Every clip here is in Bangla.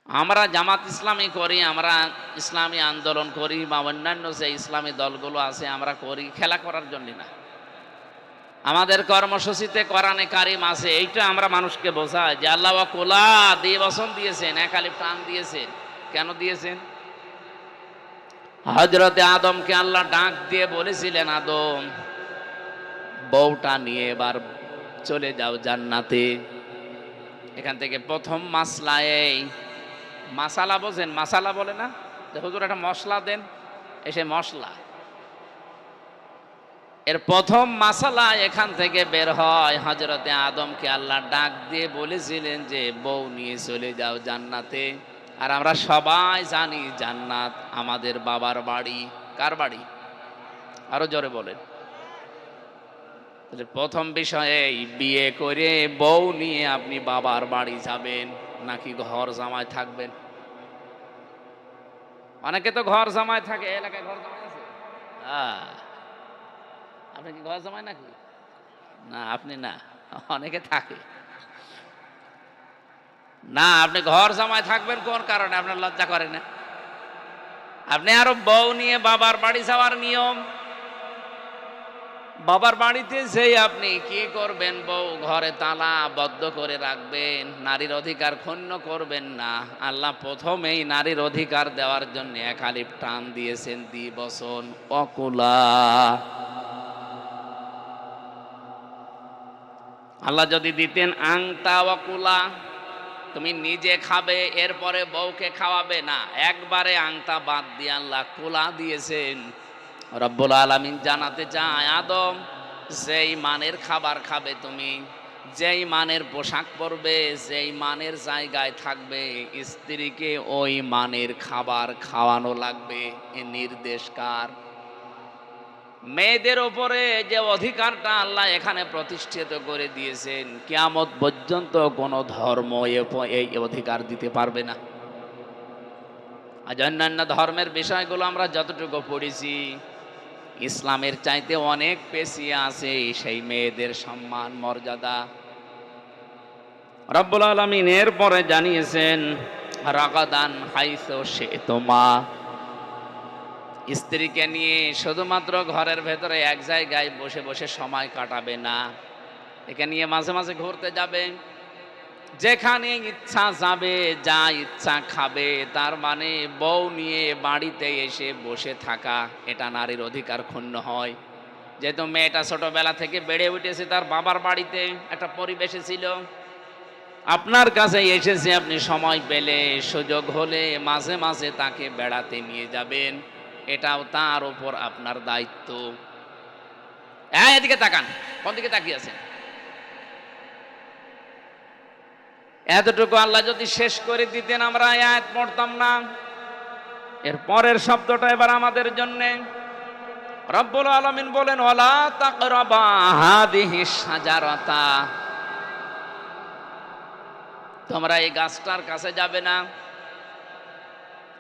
আমরা জামাত ইসলামী করি, আমরা ইসলামী আন্দোলন করি বা অন্যান্য যে ইসলামী দলগুলো আছে আমরা করি খেলা করার জন্য না। আমাদের কর্মসূচিতে কোরআনে কারিম আছে, এইটা আমরা মানুষকে বোঝাই যে আল্লাহ কোলা দিয়ে বসন দিয়েছেন, এক আলিফ টান দিয়েছেন। কেন দিয়েছেন? হযরতে আদমকে আল্লাহ ডাক দিয়ে বলেছিলেন, আদম বউটা নিয়ে এবার চলে যাও জান্নাতে। এখান থেকে প্রথম মাসলা, এই মাসালা বোঝেন, মাসালা বলে না যে হুজুর একটা মশলা দেন, এসে মশলা, এর প্রথম মাসালা এখান থেকে বের হয়। হযরতে আদমকে আল্লাহ ডাক দিয়ে বলেছিলেন যে বউ নিয়ে চলে যাও জান্নাতে। আর আমরা সবাই জানি জান্নাত আমাদের বাবার বাড়ি। কার বাড়ি? আরো জোরে বলেন। তাহলে প্রথম বিষয়, এই বিয়ে করে বউ নিয়ে আপনি বাবার বাড়ি যাবেন নাকি ঘর জামাই থাকবেন? অনেকে তো ঘর জামাই থাকে, এলাকায় ঘর জামাই আছে। আপনি কি ঘর জামাই নাকি? না, আপনি না, অনেকে থাকে না। আপনি ঘর জামাই থাকবেন কোন কারণে? আপনার লজ্জা করে না? আপনি আরো বউ নিয়ে বাবার বাড়ি যাওয়ার নিয়ম। বাবার বাড়িতে যেই আপনি কি করবেন? বউ ঘরে তালা বদ্ধ করে রাখবেন, নারীর অধিকার ক্ষুণ্ণ করবেন না। আল্লাহ প্রথমেই নারীর অধিকার দেওয়ার জন্য এক আলিফ টান দিয়েছেন, দ্বিবচন অকুলা। আল্লাহ যদি দিতেন আংতা ওয়াকুলা, তুমি নিজে খাবে এরপরে বউকে খাওয়াবে, না, একবারে আংতা বাদ দিয়ে আল্লাহ কুলা দিয়েছেন। রব্বুল আলামিন জানাতে চায়, আদম যেই মানের খাবার খাবে তুমি, যেই মানের পোশাক পরবে, যেই মানের জায়গায় থাকবে, স্ত্রীকে ওই মানের খাবার খাওয়ানো লাগবে। এ নির্দেশ কার? মেয়েদের ওপরে যে অধিকারটা আল্লাহ এখানে প্রতিষ্ঠিত করে দিয়েছেন, কিয়ামত পর্যন্ত কোন ধর্ম এই অধিকার দিতে পারবে না। আজ অন্যান্য ধর্মের বিষয়গুলো আমরা যতটুকু পড়েছি, ইসলামের চাইতে অনেক পেছিয়ে আছে সেই মেয়েদের সম্মান মর্যাদা। রব্বুল আলামিন এরপরে জানিয়েছেন, রাগাদান হাইসু শি'তুমা, স্ত্রীকে নিয়ে শুধুমাত্র ঘরের ভেতরে এক জায়গায় বসে বসে সময় কাটাবে না, একে নিয়ে মাঝে মাঝে ঘুরতে যাবে, যেখানে ইচ্ছা যাবে, যা ইচ্ছা খাবে। তার মানে বউ নিয়ে বাড়িতে এসে বসে থাকা, এটা নারীর অধিকার ক্ষুণ্ণ হয়। যেহেতু মেয়েটা ছোটবেলা থেকে বেড়ে উঠেছে তার বাবার বাড়িতে, একটা পরিবেশে ছিল, আপনার কাছে এসেছে, আপনি সময় পেলে সুযোগ হলে মাঝে মাঝে তাকে বেড়াতে নিয়ে যাবেন, এটাও তার উপর আপনার দায়িত্ব। এদিকে তাকান, কোন দিকে তাকিয়ে আছেন? এতটুকু আল্লাহ যদি শেষ করে দিতেন আমরা আয়াত পড়তাম না। এর পরের শব্দটা এবার আমাদের জন্য। রব্বুল আলামিন বলেন, ওয়ালা তাকরাবা হাদিহিস শাজারাতা, তোমরা এই গাছটার কাছে যাবে না।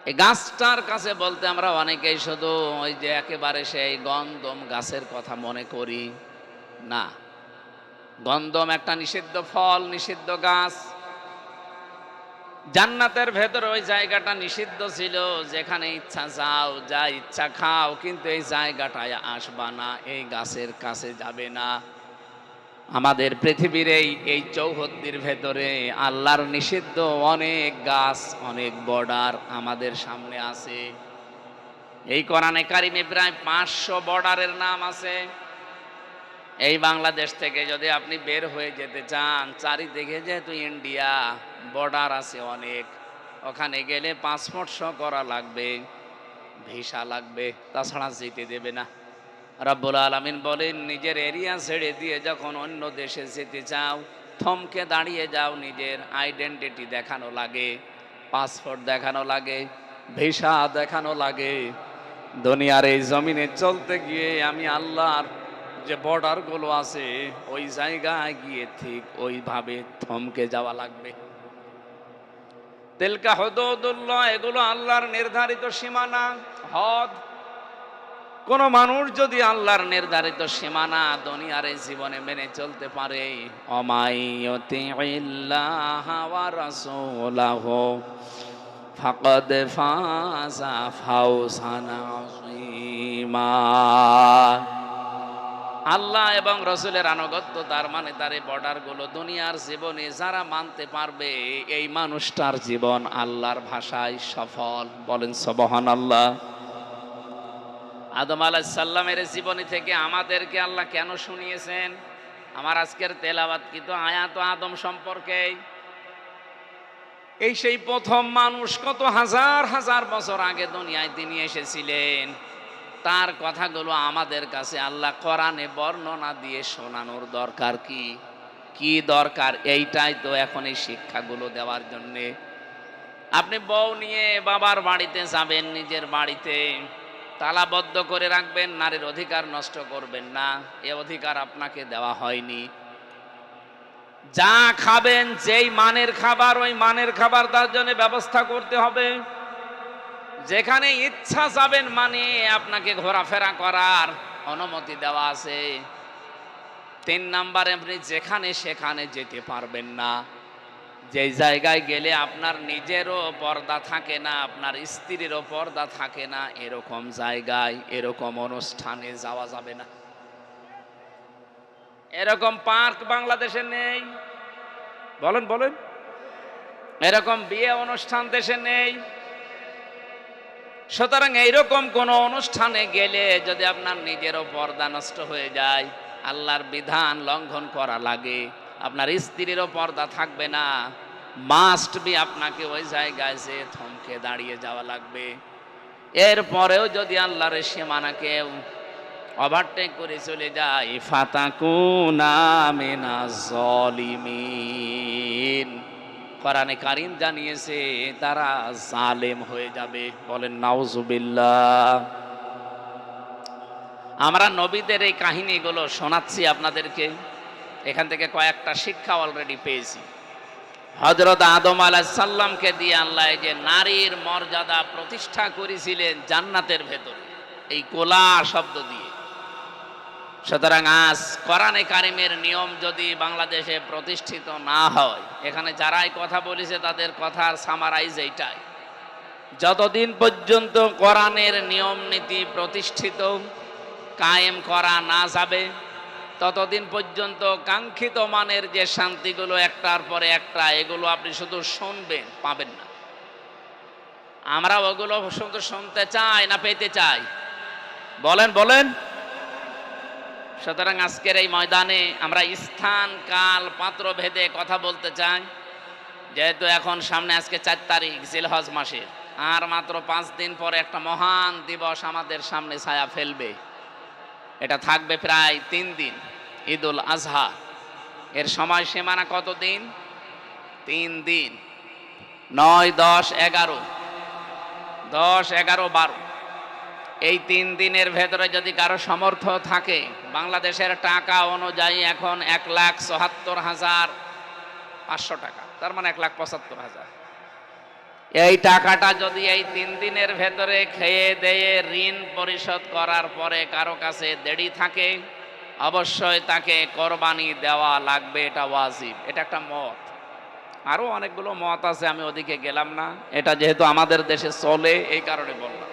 এই গাছটার কাছে বলতে আমরা অনেকেই শুধু ওই যে একেবারে সেই গন্ধম গাছের কথা মনে করি না। গন্ধম একটা নিষিদ্ধ ফল, নিষিদ্ধ গাছ। জান্নাতের ভেতরে ওই জায়গাটা নিষিদ্ধ ছিল, যেখানে ইচ্ছা যাও, যা ইচ্ছা খাও, কিন্তু এই জায়গাটায় আসবা না, এই গাছের কাছে যাবে না। আমাদের পৃথিবীর এই চৌহদ্দির ভেতরে আল্লাহর নিষিদ্ধ অনেক গাছ, অনেক বর্ডার আমাদের সামনে আছে। এই কোরআনে কারিমে প্রায় 500 বর্ডারের নাম আছে। এই বাংলাদেশ থেকে যদি আপনি বের হয়ে যেতে চান, চারিদিকে যেহেতু ইন্ডিয়া, বর্ডার আছে অনেক, ওখানে গেলে পাসপোর্ট শো করা লাগবে, ভিসা লাগবে, তাছাড়া যেতে দেবে না। রব্বুল আলামিন বলেন, নিজের এরিয়া ছেড়ে দিয়ে যখন অন্য দেশে যেতে চাও, থমকে দাঁড়িয়ে যাও, নিজের আইডেন্টিটি দেখানো লাগে, পাসপোর্ট দেখানো লাগে, ভিসা দেখানো লাগে। দুনিয়ার এই জমিনে চলতে গিয়ে আমি আল্লাহর যে বর্ডারগুলো আছে ওই জায়গায় গিয়ে ঠিক ওইভাবে থমকে যাওয়া লাগবে। তিলকা হুদুদুল্লাহ, এগুলো আল্লাহর নির্ধারিত সীমানা, হদ। কোন মানুষ যদি আল্লাহর নির্ধারিত সীমানা দুনিয়ার এই জীবনে মেনে চলতে পারে, অমাইয়ুতিইল্লাহ ওয়া রাসূলাহু ফাকাদ ফাযা ফাওজান আযীমা। আল্লাহ এবং রসুলের আনুগত্য, তার মানে তার এই বর্ডারগুলো দুনিয়ার জীবনে যারা মানতে পারবে, এই মানুষটার জীবন আল্লাহর ভাষায় সফল। বলেন সুবহানাল্লাহ। আদম আলাইহিস সালামের জীবনী থেকে আমাদেরকে আল্লাহ কেন শুনিয়েছেন? আমার আজকের তেলাওয়াত কিন্তু আয়াত আদম সম্পর্কে। এই সেই প্রথম মানুষ, কত হাজার হাজার বছর আগে দুনিয়ায় তিনি এসেছিলেন। তার কথাগুলো আমাদের কাছে আল্লাহ কোরআনে বর্ণনা দিয়ে শোনানোর দরকার কি? কি দরকার? এইটাই তো এখন এই শিক্ষাগুলো দেওয়ার জন্যে। আপনি বউ নিয়ে বাবার বাড়িতে যাবেন, নিজের বাড়িতে তালাবদ্ধ করে রাখবেন, নারীর অধিকার নষ্ট করবেন না, এ অধিকার আপনাকে দেওয়া হয়নি। যা খাবেন, যেই মানের খাবার, ওই মানের খাবার তার জন্য ব্যবস্থা করতে হবে। যেখানে ইচ্ছা যাবেন, মানে আপনাকে ঘোরাফেরা করার অনুমতি দেওয়া আছে। 3 নম্বরে, আপনি যেখানে সেখানে যেতে পারবেন না। যে জায়গায় গেলে আপনার নিজেরও পর্দা থাকে না, আপনার স্ত্রীরও পর্দা থাকে না, এরকম জায়গায়, এরকম অনুষ্ঠানে যাওয়া যাবে না। এরকম পার্ক বাংলাদেশে নেই। বলেন বলেন। এরকম বিয়ে অনুষ্ঠান দেশে নেই। সুতরাং এইরকম কোন অনুষ্ঠানে গেলে যদি আপনার নিজেরও পর্দা নষ্ট হয়ে যায়, আল্লাহর বিধান লঙ্ঘন করা লাগে, আপনার স্ত্রীরও পর্দা থাকবে না, মাস্ট বি আপনাকে ওই জায়গায় যে থমকে দাঁড়িয়ে যাওয়া লাগবে। এরপরেও যদি আল্লাহর সীমানাকে ওভারটেক করে চলে যায়, ফাতাকুনা মিনাজ জালিমিন, কোরআনে কারীম জানিয়েছে তারা জালেম হয়ে যাবে। বলেন নাউজুবিল্লাহ। আমরা নবীদের এই কাহিনীগুলো শোনাচ্ছি আপনাদেরকে, এখান থেকে কয়েকটা শিক্ষা অলরেডি পেয়েছি। হযরত আদম আলাইহিস সালামকে দিয়ে আল্লাহ যে নারীর মর্যাদা প্রতিষ্ঠা করেছিলেন জান্নাতের ভেতরে, এই কোলা শব্দ দিয়ে। সুতরাং আজ কোরআনে কারিমের নিয়ম যদি বাংলাদেশে প্রতিষ্ঠিত না হয়, এখানে যারাই কথা বলেছে তাদের কথার সামারাইজ এইটাই, যতদিন পর্যন্ত কোরআনের নিয়ম নীতি প্রতিষ্ঠিত কায়েম করা না যাবে, ততদিন পর্যন্ত কাঙ্ক্ষিত মানের যে শান্তিগুলো একটার পরে একটা, এগুলো আপনি শুধু শুনবেন, পাবেন না। আমরা ওগুলো শুধু শুনতে চাই না পেতে চাই? বলেন বলেন। সুতরাং আজকের এই ময়দানে আমরা স্থান কাল পাত্র ভেদে কথা বলতে চাই। যেহেতু এখন সামনে আজকে 4 তারিখ জিলহজ মাসের, আর মাত্র 5 দিন পরে একটা মহান দিবস আমাদের সামনে ছায়া ফেলবে। এটা থাকবে প্রায় 3 দিন, ঈদুল আজহা। এর সময় সীমানা কত দিন? 3 দিন। 9, 10, 11, 10, 11, 12। এই 3 দিনের ভেতরে যদি কারো সামর্থ্য থাকে, বাংলাদেশের টাকা অনুযায়ী এখন 1,74,500 টাকা, তার মানে 1,75,000। এই টাকাটা যদি এই 3 দিনের ভেতরে খেয়ে দেয়ে ঋণ পরিশোধ করার পরে কারো কাছে দেরি থাকে, অবশ্যই তাকে কোরবানি দেওয়া লাগবে। এটা ওয়াজিব। এটা একটা মত। আরো অনেকগুলো মত আছে, আমি ওদিকে গেলাম না। এটা যেহেতু আমাদের দেশে চলে, এই কারণে বললাম।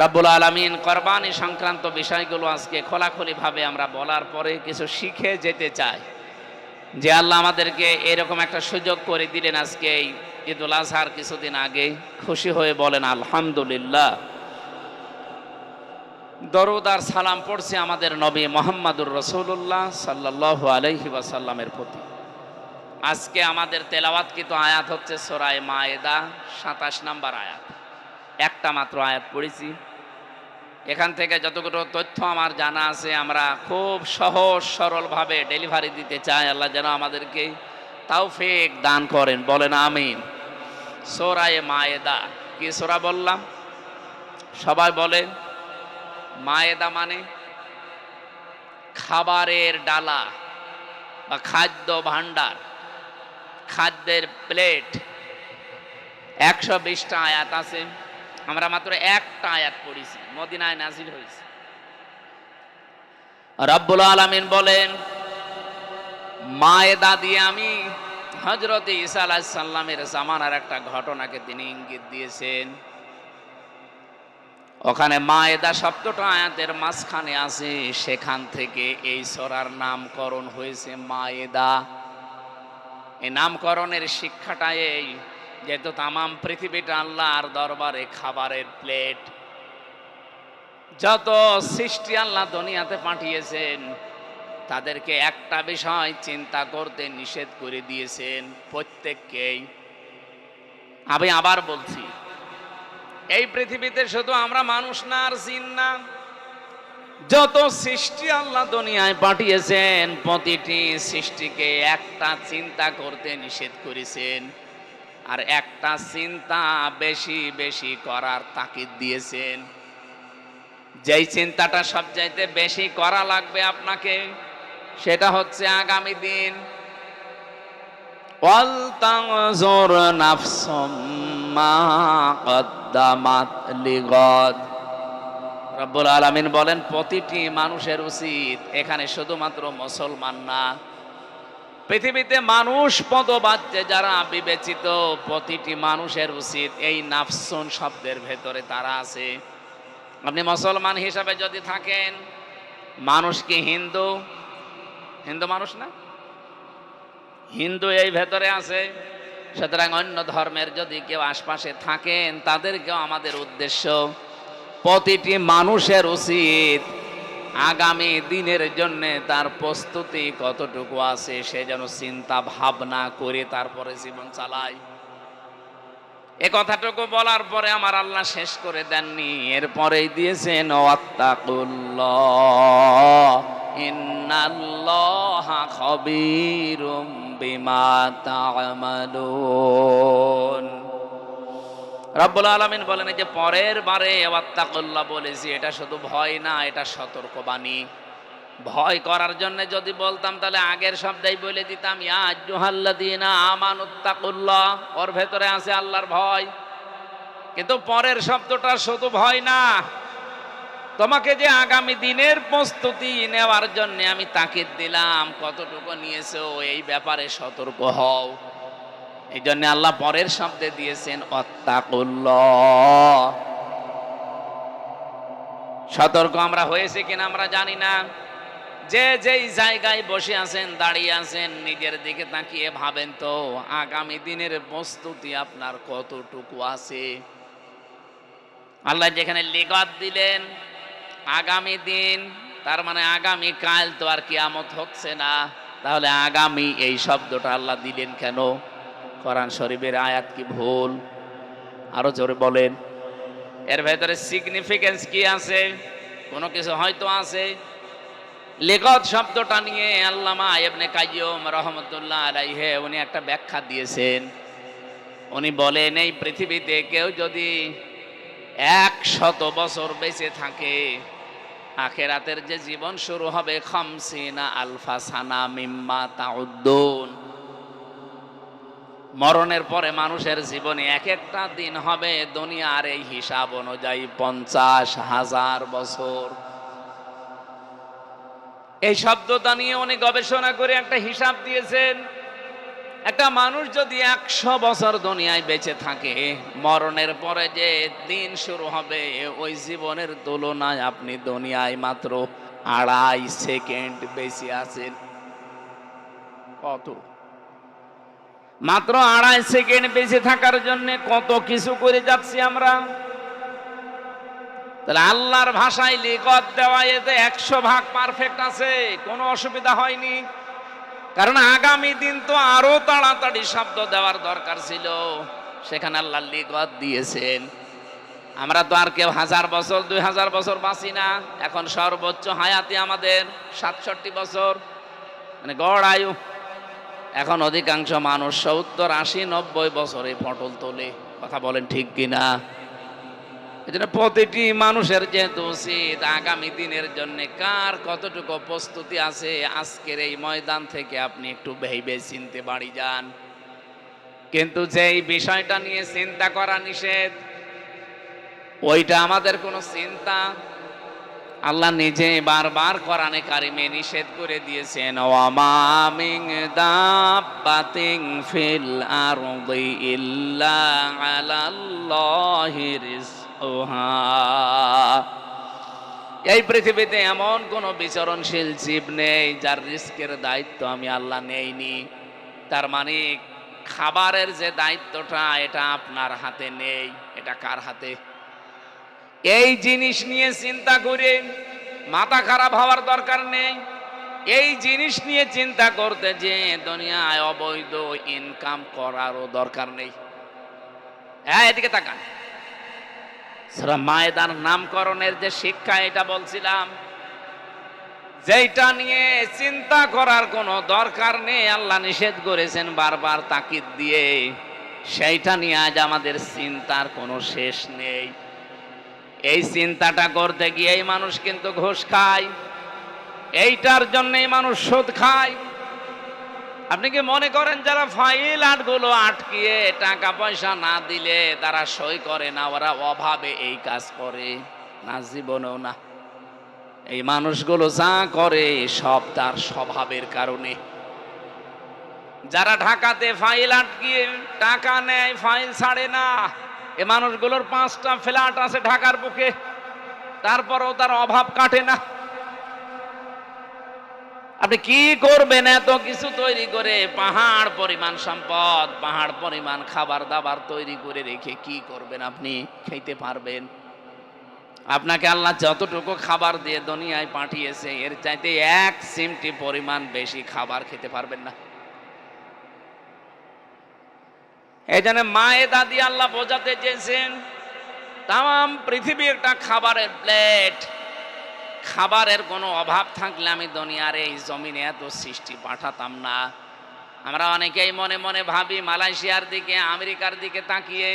রব্বুল আলামিন কোরবানি সংক্রান্ত বিষয়গুলো আজকে খোলাখুলি ভাবে আমরা বলার পরে কিছু শিখে যেতে চাই, যে আল্লাহ আমাদেরকে এরকম একটা সুযোগ করে দিলেন। আজকে এই ঈদুল আজহার কিছুদিন আগে খুশি হয়ে বলেন আলহামদুলিল্লাহ। দরুদ আর সালাম পড়ছি আমাদের নবী মুহাম্মদুর রাসূলুল্লাহ সাল্লাল্লাহু আলাইহি ওয়াসাল্লামের প্রতি। আজকে আমাদের তেলাওয়াতকৃত আয়াত হচ্ছে সূরা মায়েদা 27 নম্বর আয়াত। একটা মাত্র আয়াত পড়েছি। এখান থেকে যতগুলো তথ্য আমার জানা আছে আমরা খুব সহজ সরলভাবে ডেলিভারি দিতে চাই। আল্লাহ যেন আমাদেরকে তৌফিক দান করেন। বলেন আমিন। সূরা মায়েদা, কি সূরা বললাম? সবাই বলেন। মায়েদা মানে খাবারের ডালা বা খাদ্য ভাণ্ডার, খাদ্যের প্লেট। 120টা আয়াত আছে, আমরা মাত্র একটা আয়াত পড়েছি, মদিনায় নাজিল হয়েছে। রব্বুল আলামিন বলেন, মায়েদা দিয়ে আমি হযরত ঈসা আলাইহিস সালামের জামানার একটা ঘটনাকে তিনি ইঙ্গিত দিয়েছেন। ওখানে মায়েদা শব্দটা আয়াতের মাঝখানে আছে, সেখান থেকে এই সূরার নামকরণ হয়েছে মায়েদা। এই নামকরণের শিক্ষাটা এই, যেহেতু তামাম পৃথিবীটা আল্লাহর দরবারে খাবারের প্লেট। যত সৃষ্টি আল্লাহ দুনিয়াতে পাঠিয়েছেন তাদেরকে একটা বিষয় চিন্তা করতে নিষেধ করে দিয়েছেন প্রত্যেককেই। আমি আবার বলছি, এই পৃথিবীতে শুধু আমরা মানুষ না আর জিন না, যত সৃষ্টি আল্লাহ দুনিয়ায় পাঠিয়েছেন প্রতিটি সৃষ্টিকে একটা চিন্তা করতে নিষেধ করেছেন, আর একটা চিন্তা বেশি বেশি করার তাকিদ দিয়েছেন। যেই চিন্তাটা সবচাইতে বেশি করা লাগবে আপনাকে, সেটা হচ্ছে আগামী দিন। ওয়াল তানজুর নাফসুম মা কদ্দামাত লিগাদ। রব্বুল আলামিন বলেন প্রতিটি মানুষের উচিত, এখানে শুধুমাত্র মুসলমান না, পৃথিবীতে মানুষ পদবাচ্যে যারা বিবেচিত প্রতিটি মানুষের উচিত এই নাফসুন শব্দের ভেতরে তারা আছে। আপনি মুসলমান হিসাবে যদি থাকেন, মানুষ কি হিন্দু? হিন্দু মানুষ না? হিন্দু এই ভেতরে আছে। সুতরাং অন্য ধর্মের যদি কেউ আশপাশে থাকেন, তাদেরকেও আমাদের উদ্দেশ্য, প্রতিটি মানুষের উচিত আগামী দিনের জন্য তার প্রস্তুতি কতটুকু আছে সে যেন চিন্তা ভাবনা করে তারপরে জীবন চালায়। এ কথাটুকু বলার পরে আমার আল্লাহ শেষ করে দেননি, এরপরেই দিয়েছেন ওয়াত্তাকুল্লাহ ইন্নাল্লাহা খাবীরুম বিমা তা'মালুন। রব্বুল আলামিন বলেন যে পরের বারে ওয়াত্তাকুল্লাহ বলেছি, এটা শুধু ভয় না, এটা সতর্কবাণী। ভয় করার জন্য যদি বলতাম তাহলে আগের শব্দেই বলে দিতাম ইয়া আইয়ুহাল্লাযীনা আমানুত্তাকুল্লাহ, ওর ভেতরে আছে আল্লাহর ভয়। কিন্তু পরের শব্দটা শুধু ভয় না, তোমাকে যে আগামী দিনের প্রস্তুতি নেওয়ার জন্য আমি তাকিদ দিলাম, কতটুকু নিয়েছো এই ব্যাপারে সতর্ক হও। এই জন্য আল্লাহ পরের শব্দে দিয়েছেন ওয়াত্তাকুল্লাহ। সতর্ক আমরা হয়েছে কিনা আমরা জানি না। যে যেই জায়গায় বসে আছেন, দাঁড়িয়ে আছেন, নিজের দিকে তাকিয়ে ভাবেন তো আগামী দিনের প্রস্তুতি আপনার কতটুকু আছে। আল্লাহ যেখানে লিগাত দিলেন আগামী দিন, তার মানে আগামী কাল তো আর কিয়ামত হচ্ছে না, তাহলে আগামী এই শব্দটা আল্লাহ দিলেন কেন? কোরআন শরীফের আয়াত কি ভুল? আরো জোরে বলেন, এর ভেতরে সিগনিফিকেন্স কি আছে? কোনো কিছু হয়তো আছে। লিগাত শব্দটা নিয়ে আল্লামা ইবনে কাইয়্যিম রাহমাতুল্লাহ আলাইহি উনি একটা ব্যাখ্যা দিয়েছেন। উনি বলেন এই পৃথিবীতে কেউ যদি 100 বছর বেঁচে থাকে, আখিরাতের যে জীবন শুরু হবে 50 আলফা সানা মিম্মা তাউদ্দুন, মরণের পরে মানুষের জীবনে এক একটা দিন হবে দুনিয়ার এই হিসাব অনুযায়ী 50,000 বছর। এই শব্দটা নিয়ে উনি গবেষণা করে একটা হিসাব দিয়েছেন, একটা মানুষ যদি 100 বছর দুনিয়ায় বেঁচে থাকে, মরণের পরে যে দিন শুরু হবে ওই জীবনের তুলনায় আপনি দুনিয়ায় মাত্র 2.5 সেকেন্ড বেশি আছেন। কত? মাত্র 2.5 সেকেন্ড বেঁচে থাকার জন্য কত কিছু করে যাচ্ছি আমরা। তাহলে আল্লাহর ভাষায় লিগাত দেওয়া এতে 100 ভাগ পারফেক্ট আছে, কোনো অসুবিধা হয়নি। কারণ আগামী দিন তো আরো তাড়াতাড়ি শব্দ দেওয়ার দরকার ছিল, সেখানে আল্লাহ লিগাত দিয়েছেন। আমরা তো আর কেউ 1000 বছর 2000 বছর বাঁচি না। এখন সর্বোচ্চ হায়াতি আমাদের 67 বছর, মানে গড় আয়ু। এখন অধিকাংশ মানুষ 70, 80, 90 বছরে ফটল তোলে। কথা বলেন ঠিক কিনা? এজন্য প্রতিটি মানুষের যেহেতু উচিত আগামী দিনের জন্য কার কতটুকু প্রস্তুতি আছে, আজকের এই ময়দান থেকে আপনি একটু ভেবে চিনতে বাড়ি যান। কিন্তু যেই বিষয়টা নিয়ে চিন্তা করা নিষেধ, ওইটা আমাদের কোনো চিন্তা আল্লাহ নিজে বারবার কোরআনে কারিমে নিষেধ করে দিয়েছেন, ওয়ামা মিন দাব্বাতিন ফিল আরদি ইল্লা আলাল্লাহি রিজকুহা। এই পৃথিবীতে এমন কোন বিচরণশীল জীব নেই যার রিস্কের দায়িত্ব আমি আল্লাহ নেইনি। তার মানে খাবারের যে দায়িত্বটা এটা আপনার হাতে নেই, এটা কার হাতে? এই জিনিস নিয়ে চিন্তা করে মাথা খারাপ হওয়ার দরকার নেই। এই জিনিস নিয়ে চিন্তা করতে যে দুনিয়ায় অবৈধ ইনকাম করারও দরকার নেই। হ্যাঁ, এদিকে তাকান। সূরা মায়েদার নামকরণের যে শিক্ষা এটা বলছিলাম, যেটা নিয়ে চিন্তা করার কোনো দরকার নেই, আল্লাহ নিষেধ করেছেন বারবার তাকিদ দিয়ে, সেইটা নিয়ে আজ আমাদের চিন্তার কোনো শেষ নেই। এই চিন্তাটা করতে গিয়েই মানুষ কিন্তু ঘুষ খায়, এইটার জন্যই মানুষ সুদ খায়। আপনি কি মনে করেন যারা ফাইল আটগুলো আটকিয়ে টাকা পয়সা না দিলে তারা সই করে না, ওরা অভাবে এই কাজ করে? না, জীবনেও না। এই মানুষগুলো যা করে সব তার স্বভাবের কারণে। যারা ঢাকাতে ফাইল আটকিয়ে টাকা নেয়, ফাইল ছাড়ে না, এ মানুষগুলোর 5টা ফ্ল্যাট আছে ঢাকার বুকে, তারপরেও তার অভাব কাটে না। আপনি কি করবেন এত কিছু তৈরি করে? পাহাড় পরিমাণ সম্পদ, পাহাড় পরিমাণ খাবার দাবার তৈরি করে রেখে কি করবেন? আপনি খেতে পারবেন? আপনাকে আল্লাহ যতটুকু খাবার দিয়ে দুনিয়ায় পাঠিয়েছে এর চাইতে 1 চিমটি পরিমাণ বেশি খাবার খেতে পারবেন না। এই জন্য মায়ের দাদি আল্লাহ বোঝাতে চেয়েছেন তাম পৃথিবী একটা খাবারের প্লেট। খাবারের কোনো অভাব থাকলে আমি দুনিয়ার এই জমিনে এত সৃষ্টি পাঠাতাম না। আমরা অনেকেই মনে মনে ভাবি মালয়েশিয়ার দিকে, আমেরিকার দিকে তাকিয়ে,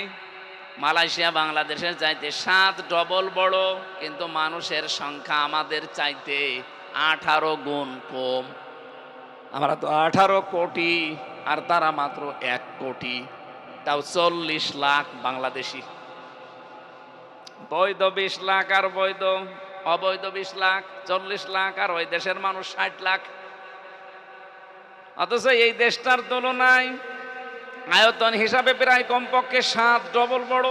মালয়েশিয়া বাংলাদেশের চাইতে 7 ডবল বড়, কিন্তু মানুষের সংখ্যা আমাদের চাইতে 18 গুণ কম। আমরা তো 18 কোটি আর তারা মাত্র 1 কোটি, তাও 40 লাখ বাংলাদেশি। বৈধ 20 লাখ আর অবৈধ 20 লাখ, 40 লাখ, আর ওই দেশের মানুষ 60 লাখ। অথচ এই দেশটার তুলনায় আয়তন হিসাবে প্রায় কমপক্ষে 7 ডবল বড়।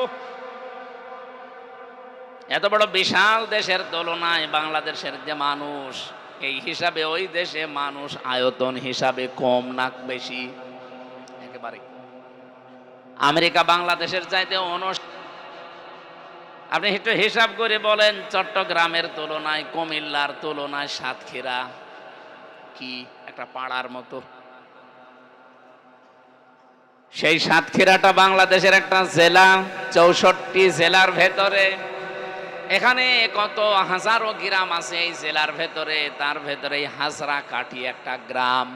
এত বড় বিশাল দেশের তুলনায় বাংলাদেশের যে মানুষ, এই হিসাবে ওই দেশে মানুষ আয়তন হিসাবে কম না বেশি? একেবারে। আমেরিকা বাংলাদেশের চাইতে আপনি একটু হিসাব করে বলেন, চট্টগ্রামের তুলনায়, কুমিল্লার তুলনায় সাতক্ষীরা কি একটা পাড়ার মতো? সেই সাতক্ষীরাটা বাংলাদেশের একটা জেলা, 64 জেলার ভেতরে। এখানে কত হাজারো গ্রাম আছে এই জেলার ভেতরে, তার ভেতরে হাজরাকাঠি একটা গ্রাম।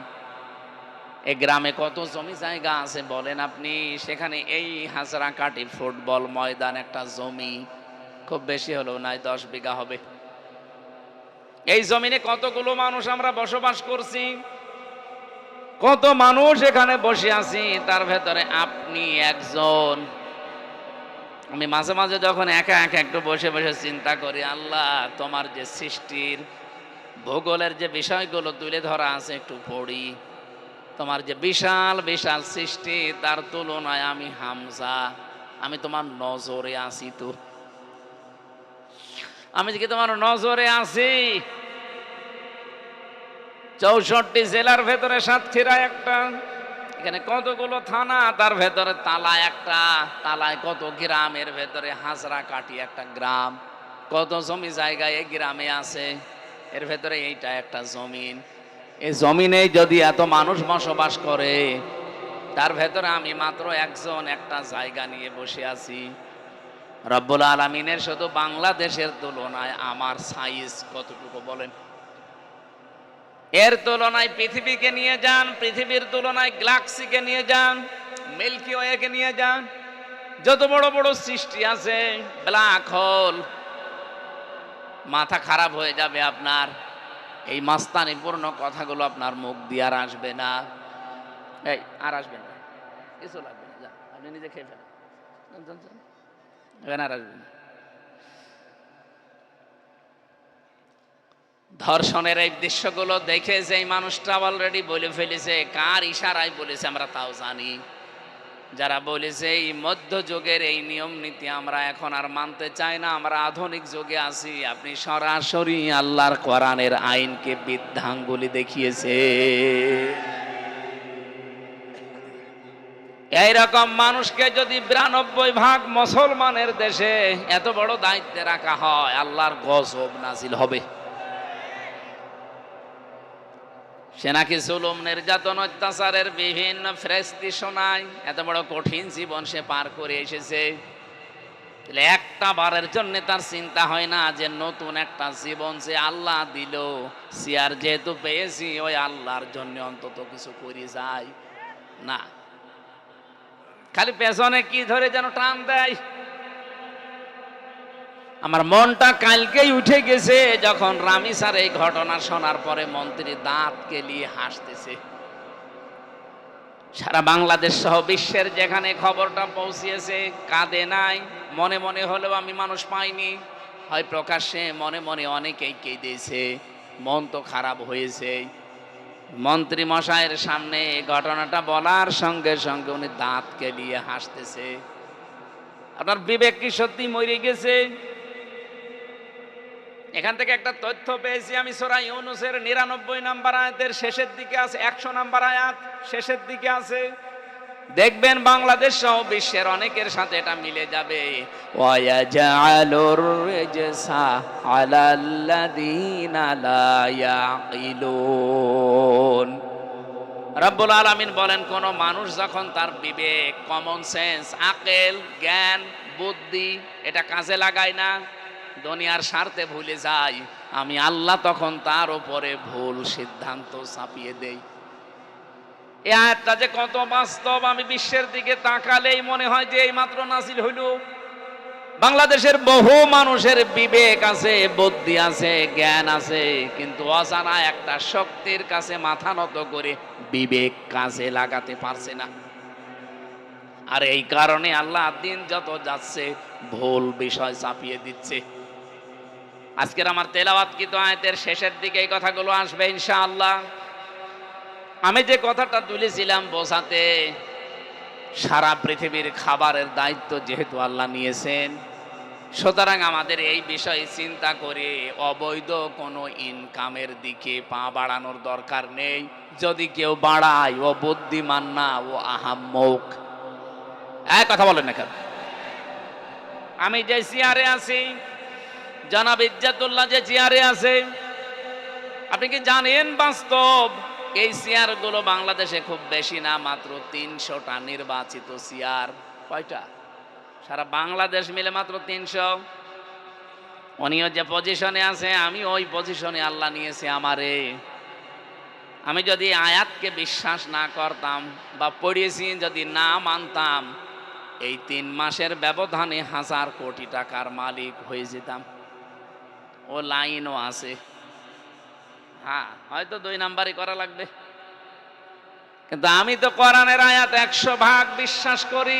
এই গ্রামে কত জমি জায়গা আছে বলেন আপনি? সেখানে এই হাজরাকাঠি ফুটবল ময়দান একটা জমি, খুব বেশি হলেও নাই 10 বিঘা হবে। এই জমিনে কতগুলো মানুষ আমরা বসবাস করছি, কত মানুষ এখানে বসে আছি, তার ভেতরে আপনি একজন। আমি মাঝে মাঝে যখন একা একা একটু বসে বসে চিন্তা করি, আল্লাহ তোমার যে সৃষ্টির ভূগোলের যে বিষয়গুলো তুলে ধরা আছে একটু পড়ি, তোমার যে বিশাল বিশাল সৃষ্টি, তার তুলনায় আমি হামজা, আমি তোমার নজরে আছি। তো আমি কি তোমার নজরে আছি? 64 জেলার ভেতরে সাতক্ষীরা একটা, এখানে কতগুলো থানা, তার ভেতরে তালা একটা, তালায় কত গ্রামের ভেতরে হাজরাকাঠি একটা গ্রাম, কত জমি জায়গা এই গ্রামে আছে, এর ভেতরে এইটা একটা জমিন। এই জমিনে যদি এত মানুষ বসবাস করে, তার ভেতরে আমি মাত্র একজন, একটা জায়গা নিয়ে বসে আছি। রব্বুল আলামিনের শুধু বাংলাদেশের তুলনায় আমার সাইজ কতটুকু বলেন? এর তুলনায় পৃথিবীকে নিয়ে যান, পৃথিবীর তুলনায় গ্যালাক্সিকে নিয়ে যান, মিল্কি ওয়েকে নিয়ে যান, যত বড় বড় সৃষ্টি আছে, ব্ল্যাক হোল, মাথা খারাপ হয়ে যাবে আপনার। এই মাস্তানিপূর্ণ কথাগুলো আপনার মুখ দিয়ে আর আসবে না। এই আর আসবেন না, কিছু লাগবে না, যান আপনি নিজে খেয়ে ফেলেন, এখানে আর আসবেন না। ধর্ষণের এই দৃশ্যগুলো দেখে যেই মানুষটা অলরেডি বলে ফেলেছে, কার ইশারায় বলেছে আমরা তাও জানি। যারা বলেছে এই মধ্যযুগের এই নিয়ম নীতি আমরা এখন আর মানতে চাই না, আমরা আধুনিক যুগে আছি, আপনি সরাসরি আল্লাহর কোরআনের আইনকে বৃদ্ধাঙ্গুলি দেখিয়েছে। এইরকম মানুষকে যদি 92% মুসলমানের দেশে এত বড় দায়িত্বে রাখা হয়, আল্লাহর গজব নাজিল হবে। সে নাকি জুলুম, নির্যাতন, অত্যাচারের বিভিন্ন ফ্রেস্তি শোনায়। এত বড় কঠিন জীবন সে পার করে এসেছে, একটা বারের জন্য তার চিন্তা হয় না যে নতুন একটা জীবন যে আল্লাহ দিল, সিয়ার যেহেতু পেয়েছি ওই আল্লাহর জন্য অন্তত কিছু করে যায় না। খালি পেছনে কি ধরে যেন টান দেয়। আমার মনটা কালকেই উঠে গেছে যখন রামি স্যার এই ঘটনা শোনার পরে মন্ত্রী দাঁত কেলিয়ে হাসতেছে। সারা বাংলাদেশ সহ বিশ্বের যেখানে খবরটা পৌঁছিয়েছে কাঁদে নাই, মনে মনে হলেও আমি মানুষ পাইনি, হয় প্রকাশ্যে মনে মনে অনেকেই কেঁদেছে। মন তো খারাপ হয়েছে। মন্ত্রী মশাইয়ের সামনে ঘটনাটা বলার সঙ্গে সঙ্গে উনি দাঁত কেলিয়ে হাসতেছে। আপনার বিবেক কি সত্যি মরে গেছে? এখান থেকে একটা তথ্য পেয়েছি আমি, সূরা ইউনূসের 99 নম্বর আয়াতের শেষের দিকে আছে, 100 নম্বর আয়াত শেষের দিকে আছে। দেখবেন বাংলাদেশ সহ বিশ্বের অনেকের সাথে এটা মিলে যাবে। ওয়ায়াজআলুর রিজসা আলাল্লাযীনা লা ইয়াকিলুন। রব্বুল আলামিন বলেন, কোন মানুষ যখন তার বিবেক, কমন সেন্স, আকল, জ্ঞান, বুদ্ধি এটা কাজে লাগায় না, দুনিয়ার স্বার্থে ভুলে যায়, আমি আল্লাহ তখন তার উপরে ভুল সিদ্ধান্ত চাপিয়ে দেই। এই আয়াতটা যে কত বাস্তব, আমি বিশ্বের দিকে তাকালেই মনে হয় যে এইমাত্র নাজিল হইল। বাংলাদেশের বহু মানুষের বিবেক আছে, বুদ্ধি আছে, জ্ঞান আছে, কিন্তু অজানা একটা শক্তির কাছে মাথা নত করে বিবেক কাজে লাগাতে পারছে না। আর এই কারণে আল্লাহ দিন যত যাচ্ছে ভুল বিষয় চাপিয়ে দিচ্ছে। আজকের আমার তেলাওয়াতকৃত আয়াতের শেষের দিকে এই কথাগুলো আসবে ইনশাআল্লাহ। আমি যে কথাটা তুলেছিলাম বোঝাতে, সারা পৃথিবীর খাবারের দায়িত্ব যেহেতু আল্লাহ নিয়েছেন, সুতরাং আমাদের এই বিষয়ে চিন্তা করে অবৈধ কোনো ইনকামের দিকে পা বাড়ানোর দরকার নেই। যদি কেউ বাড়ায় ও বুদ্ধিমান না, ও আহাম্মক। এক কথা বলেন না কেন? আমি যে চেয়ারে আছি, জনাব ইজ্জাতুল্লাহ যে চেয়ারে আছে, আপনি কি জানেন বাস্তব এই চেয়ারগুলো বাংলাদেশে খুব বেশি না, মাত্র 300টা নির্বাচিত চেয়ার। কয়টা? সারা বাংলাদেশ মিলে মাত্র 300। উনিও যে পজিশনে আছে, আমি ওই পজিশনে আল্লাহ নিয়েছে আমারে। আমি যদি আয়াতকে বিশ্বাস না করতাম বা পড়িয়েছি যদি না মানতাম, এই 3 মাসের ব্যবধানে 1000 কোটি টাকার মালিক হয়ে যেতাম। ও লাইনও আছে। হ্যাঁ, হয়তো 2 নাম্বারই করা লাগবে, কিন্তু আমি তো কোরআনের আয়াত 100% বিশ্বাস করি।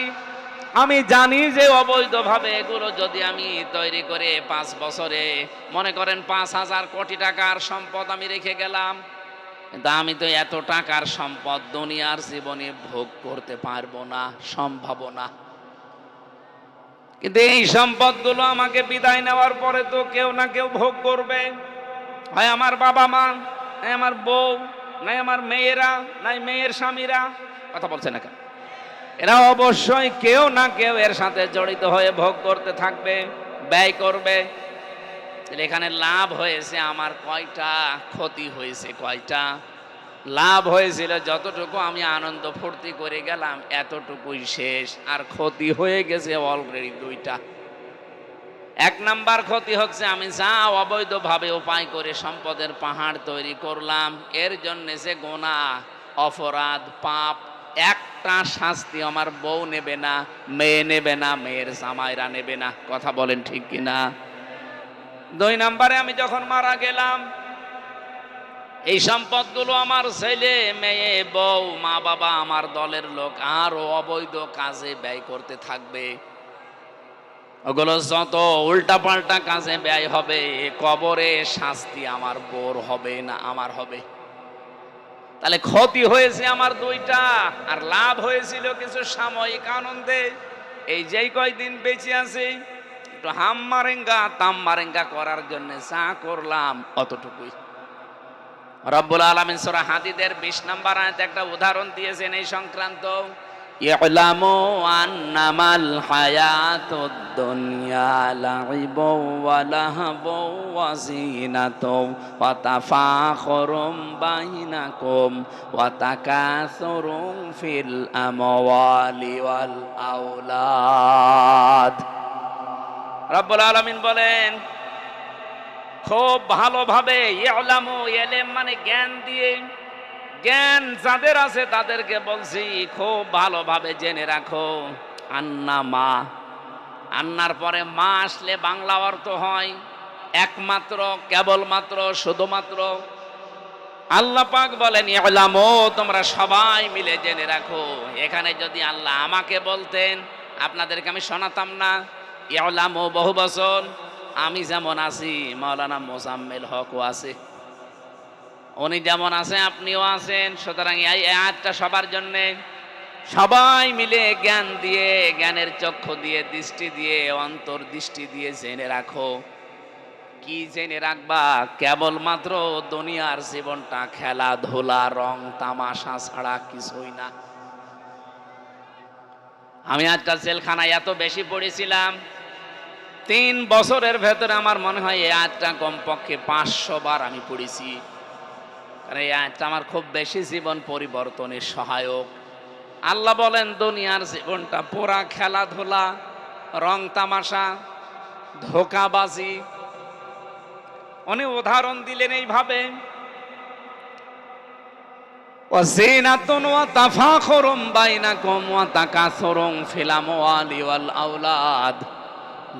আমি জানি যে অবৈধভাবে এগুলো যদি আমি তৈরি করে 5 বছরে মনে করেন 5000 কোটি টাকার সম্পদ আমি রেখে গেলাম, কিন্তু আমি তো এত টাকার সম্পদ দুনিয়ার জীবনে ভোগ করতে পারবো না, সম্ভব না। কিন্তু এই সম্পদগুলো আমাকে বিদায় নেওয়ার পরে তো কেউ না কেউ ভোগ করবে। হয় আমার বাবা মা, নাই আমার বউ, নাই আমার মেয়েরা, নাই মেয়ের স্বামীরা। কথা বলছে না কেন? এরা অবশ্যই কেউ না কেউ এর সাথে জড়িত হয়ে ভোগ করতে থাকবে, ব্যয় করবে। এখানে লাভ হয়েছে আমার কয়টা, ক্ষতি হয়েছে কয়টা? লাভ হয়েছিল যতটুকু আমি আনন্দ ফুর্তি করে গেলাম এতটুকুই শেষ, আর ক্ষতি হয়ে গেছে অলরেডি 2টা। 1 নাম্বার ক্ষতি হচ্ছে আমি যা অবৈধভাবে উপায় করে সম্পদের পাহাড় তৈরি করলাম, এর জন্য যে গুনাহ, অপরাধ, পাপ, একটা শাস্তি আমার বউ নেবে না, মেয়ে নেবে না, মেয়ের জামাইরা নেবে না। কথা বলেন ঠিক কিনা? 2 নাম্বারে আমি যখন মারা গেলাম, এই সম্পদগুলো আমার ছেলে, মেয়ে, বউ, মা বাবা, আমার দলের লোক আরো অবৈধ কাজে ব্যয় করতে থাকবে। ওগুলো যত উল্টাপাল্টা কাজে ব্যয় হবে, কবরে শাস্তি আমার বোর হবে না আমার হবে। তাহলে ক্ষতি হয়েছে আমার দুইটা, আর লাভ হয়েছিল কিছু সাময়িক আনন্দে। এই যেই কয়দিন বেঁচে আছি, একটু হাম মারেঙ্গা তাম মারেঙ্গা করার জন্য যা করলাম অতটুকুই। রব্বুল আলামিন সূরা হাদীদের 20 নম্বর আয়াতে একটা উদাহরণ দিয়েছেন এই সংক্রান্ত। ইয়ালামু আন্নামাল হায়াতুদ দুনিয়া লাইবু ওয়া লাহবু ওয়া যিনাতু ওয়া তাফাখুরুম বাইনাকুম ওয়া তাকাসুরুম ফিল আমওয়ালি ওয়াল আওলাদ। রব্বুল আলামিন বলেন, খুব ভালোভাবে, ইয়ালামু ইলম মানে জ্ঞান দিয়ে, জ্ঞান যাদের আছে তাদেরকে বলছি খুব ভালোভাবে জেনে রাখো। আন্নামা, আন্নার পরে মা আসলে বাংলা অর্থ হয় একমাত্র, কেবলমাত্র, শুধুমাত্র। আল্লাহ পাক বলেন ইয়ালামু, তোমরা সবাই মিলে জেনে রাখো। এখানে যদি আল্লাহ আমাকে বলতেন, আপনাদেরকে আমি শোনাতাম না। ইয়ালামু বহু বচন, আমি যেমন আছি মাওলানা মোজাম্মেল হকও আছে, উনি যেমন আছে আপনিও আছেন। সুতরাং এই আয়াতটা সবার জন্য, সবাই মিলে জ্ঞান দিয়ে, জ্ঞানের চক্ষু দিয়ে, দৃষ্টি দিয়ে, অন্তর্দৃষ্টি দিয়ে জেনে রাখো। কি জেনে রাখবা? কেবলমাত্র দুনিয়ার জীবনটা খেলাধুলা, রং তামাশা ছাড়া কিছুই না। আমি আজকাল জেলখানায় এত বেশি পড়েছিলাম, 3 বছরের ভেতরে আমার মনে হয় এই আয়াতটা কমপক্ষে 500 বার আমি পড়েছি। কারণ এই আয়াতটা আমার খুব বেশি জীবন পরিবর্তনের সহায়ক। আল্লাহ বলেন দুনিয়ার জীবনটা পুরা খেলাধুলা, রং তামাশা, ধোঁকাবাজি। উনি উদাহরণ দিলেন এইভাবে, ওয়াজিনাতুন ওয়া তাফাখুরুম বাইনাকুম ওয়া তাকাসুরুম ফিল আমওয়ালি ওয়াল আওলাদ।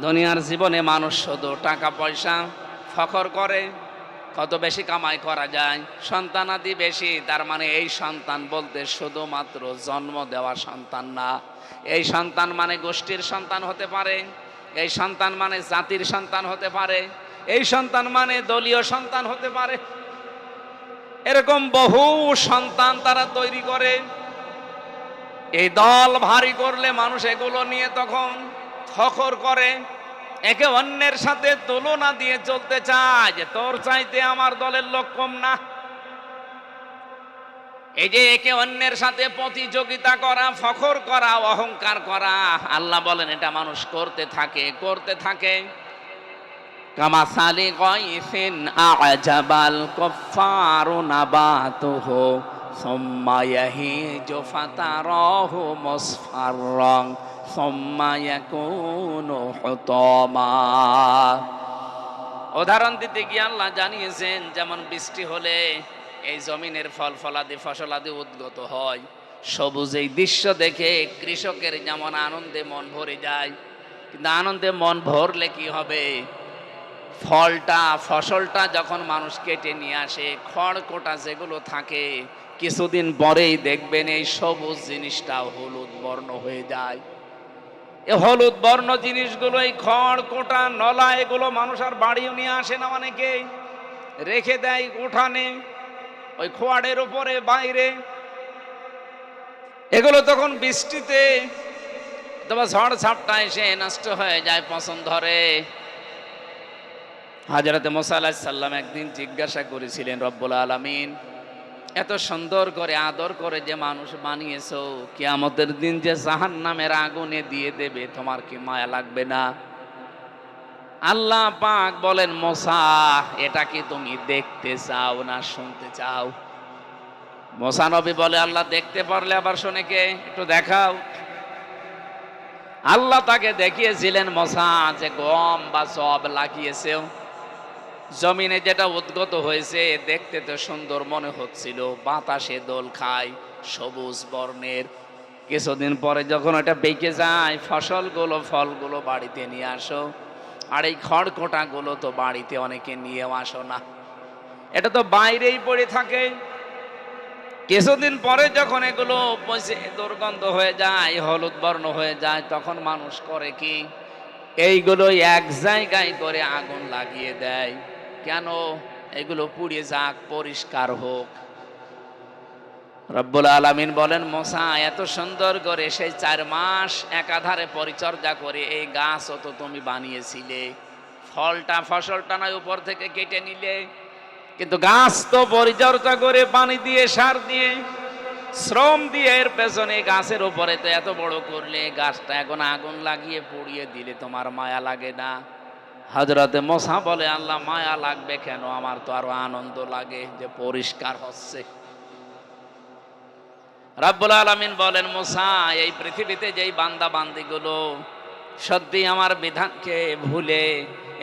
দুনিয়ার জীবনে মানুষ শুধু টাকা পয়সা ফখর করে, কত বেশি কামাই করা যায়, সন্তানাদি বেশি। তার মানে এই সন্তান বলতে শুধুমাত্র জন্ম দেওয়া সন্তান না, এই সন্তান মানে গোষ্ঠীর সন্তান হতে পারে, এই সন্তান মানে জাতির সন্তান হতে পারে, এই সন্তান মানে দলীয় সন্তান হতে পারে। এরকম বহু সন্তান তারা তৈরি করে। এই দল ভারী করলে মানুষ এগুলো নিয়ে তখন ফখর করে, একে অন্যের সাথে তুলনা দিয়ে চলতে চায় যে তোর চাইতে আমার দলের লোক কম না। এই যে একে অন্যের সাথে প্রতিযোগিতা করা, ফখর করা, অহংকার করা, আল্লাহ বলেন এটা মানুষ করতে থাকে। কামাসালি গায়সিন আ'জাবাল কুফফারু নাবাতুহু সুম্মা ইয়াহিজু ফাতারাহু মুসফাররান সুম্মা ইয়াকুনু হুতামা। উদাহরণ দিতে গিয়ে আল্লাহ জানিয়েছেন, যেমন বৃষ্টি হলে এই জমিনের ফলাদি ফসলাদি উদ্গত হয়, সবুজ এই দৃশ্য দেখে কৃষকের যেমন আনন্দে মন ভরে যায়, কিন্তু আনন্দে মন ভরলে কি হবে? ফসলটা যখন মানুষ কেটে নিয়ে আসে, খড়কোটা যেগুলো থাকে, কিছুদিন পরেই দেখবেন এই সবুজ জিনিসটা হলুদ বর্ণ হয়ে যায়। এই হলুদ বর্ণ জিনিসগুলো, এই খড়কোটা নলা, এগুলো মানুষ আর বাড়িও নিয়ে আসে না, অনেকে রেখে দেয় উঠানে, ওই খোয়াড়ের উপরে বাইরে। এগুলো তখন বৃষ্টিতে অথবা ঝড় ঝাপটা এসে নষ্ট হয়ে যায়, পছন্দ ধরে। হযরত মুসা আলাইহিস সালাম একদিন জিজ্ঞাসা করেছিলেন, রব্বুল আলামিন এত সুন্দর করে আদর করে যে মানুষ বানিয়েছো, কিয়ামতের দিন যে জাহান্নামের আগুনে দিয়ে দেবে, তোমার কি মায়া লাগবে না? আল্লাহ পাক বলেন, মুসা এটা কি তুমি দেখতে চাও না শুনতে চাও? মুসা নবী বলে, আল্লাহ দেখতে পারলে আবার শুনে কে? একটু দেখাও। আল্লাহ তাকে দেখিয়েছিলেন মুসা যে গম বা সব লাগিয়েছে জমিনে, যেটা উদ্গত হয়েছে দেখতে তো সুন্দর মনে হচ্ছিল, বাতাসে দোল খায়, সবুজ বর্ণের। কিছুদিন পরে যখন ওটা পেকে যায়, ফলগুলো বাড়িতে নিয়ে আসো, আর এই খড়কোটাগুলো তো বাড়িতে অনেকে নিয়েও আসো না, এটা তো বাইরেই পড়ে থাকে। কিছুদিন পরে যখন এগুলো পচে দুর্গন্ধ হয়ে যায়, হলুদ বর্ণ হয়ে যায়, তখন মানুষ করে কি? এইগুলো এক জায়গায় করে আগুন লাগিয়ে দেয়। কেন? এগুলো পুড়ে যাক, পরিষ্কার হোক। রব্বুল আলামিন বলেন, মুসা এত সুন্দর করে সেই 4 মাস একাধারে পরিচর্যা করে এই গাছও তো তুমি বানিয়েছিলে, ফসলটা নয় উপর থেকে কেটে নিলে, কিন্তু গাছ তো পরিচর্যা করে পানি দিয়ে সার দিয়ে শ্রম দিয়ে এর পেছনে গাছের উপরে তো এত বড় করলে, গাছটা এখন আগুন লাগিয়ে পুড়িয়ে দিলে তোমার মায়া লাগে না? হযরতে মুসা বলে, আল্লাহ মায়া লাগবে কেন, আমার তো আরো আনন্দ লাগে যে পরিষ্কার হচ্ছে। রব্বুল আলামিন বলেন, মুসা এই পৃথিবীতে যেই বান্দা বান্দিগুলো সত্যি আমার বিধানকে ভুলে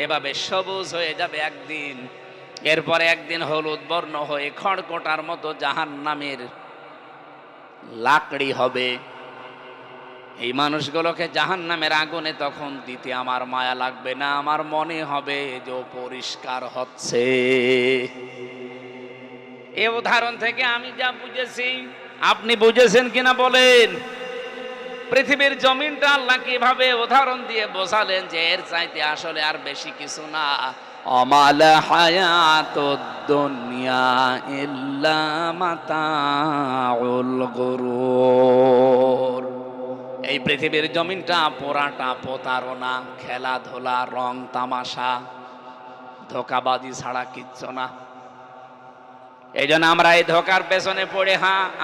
এভাবে সবুজ হয়ে যাবে একদিন, এরপরে একদিন হলুদ বর্ণ হয়ে খড়কোটার মতো জাহান্নামের লাকড়ি হবে, এই মানুষগুলোকে জাহান্নামের আগুনে তখন দিতে আমার মায়া লাগবে না, আমার মনে হবে যে পরিষ্কার হচ্ছে। এই উদাহরণ থেকে আমি যা বুঝেছি, আপনি বুঝেছেন কিনা বলেন? পৃথিবীর জমিনটা আল্লাহ কিভাবে উদাহরণ দিয়ে বোঝালেন যে এর চাইতে আসলে আর বেশি কিছু না। আমাল হায়াতুদ দুনিয়া ইল্লা মাতাউল গুরুর। এই পৃথিবীর জমিনটা পোড়াটা প্রতারণা, খেলাধুলা, রং তামাশা, ধোঁকাবাজি ছাড়া কিচ্ছু না। এই জন্য আমরা এই ধোকার পেছনে পড়ে,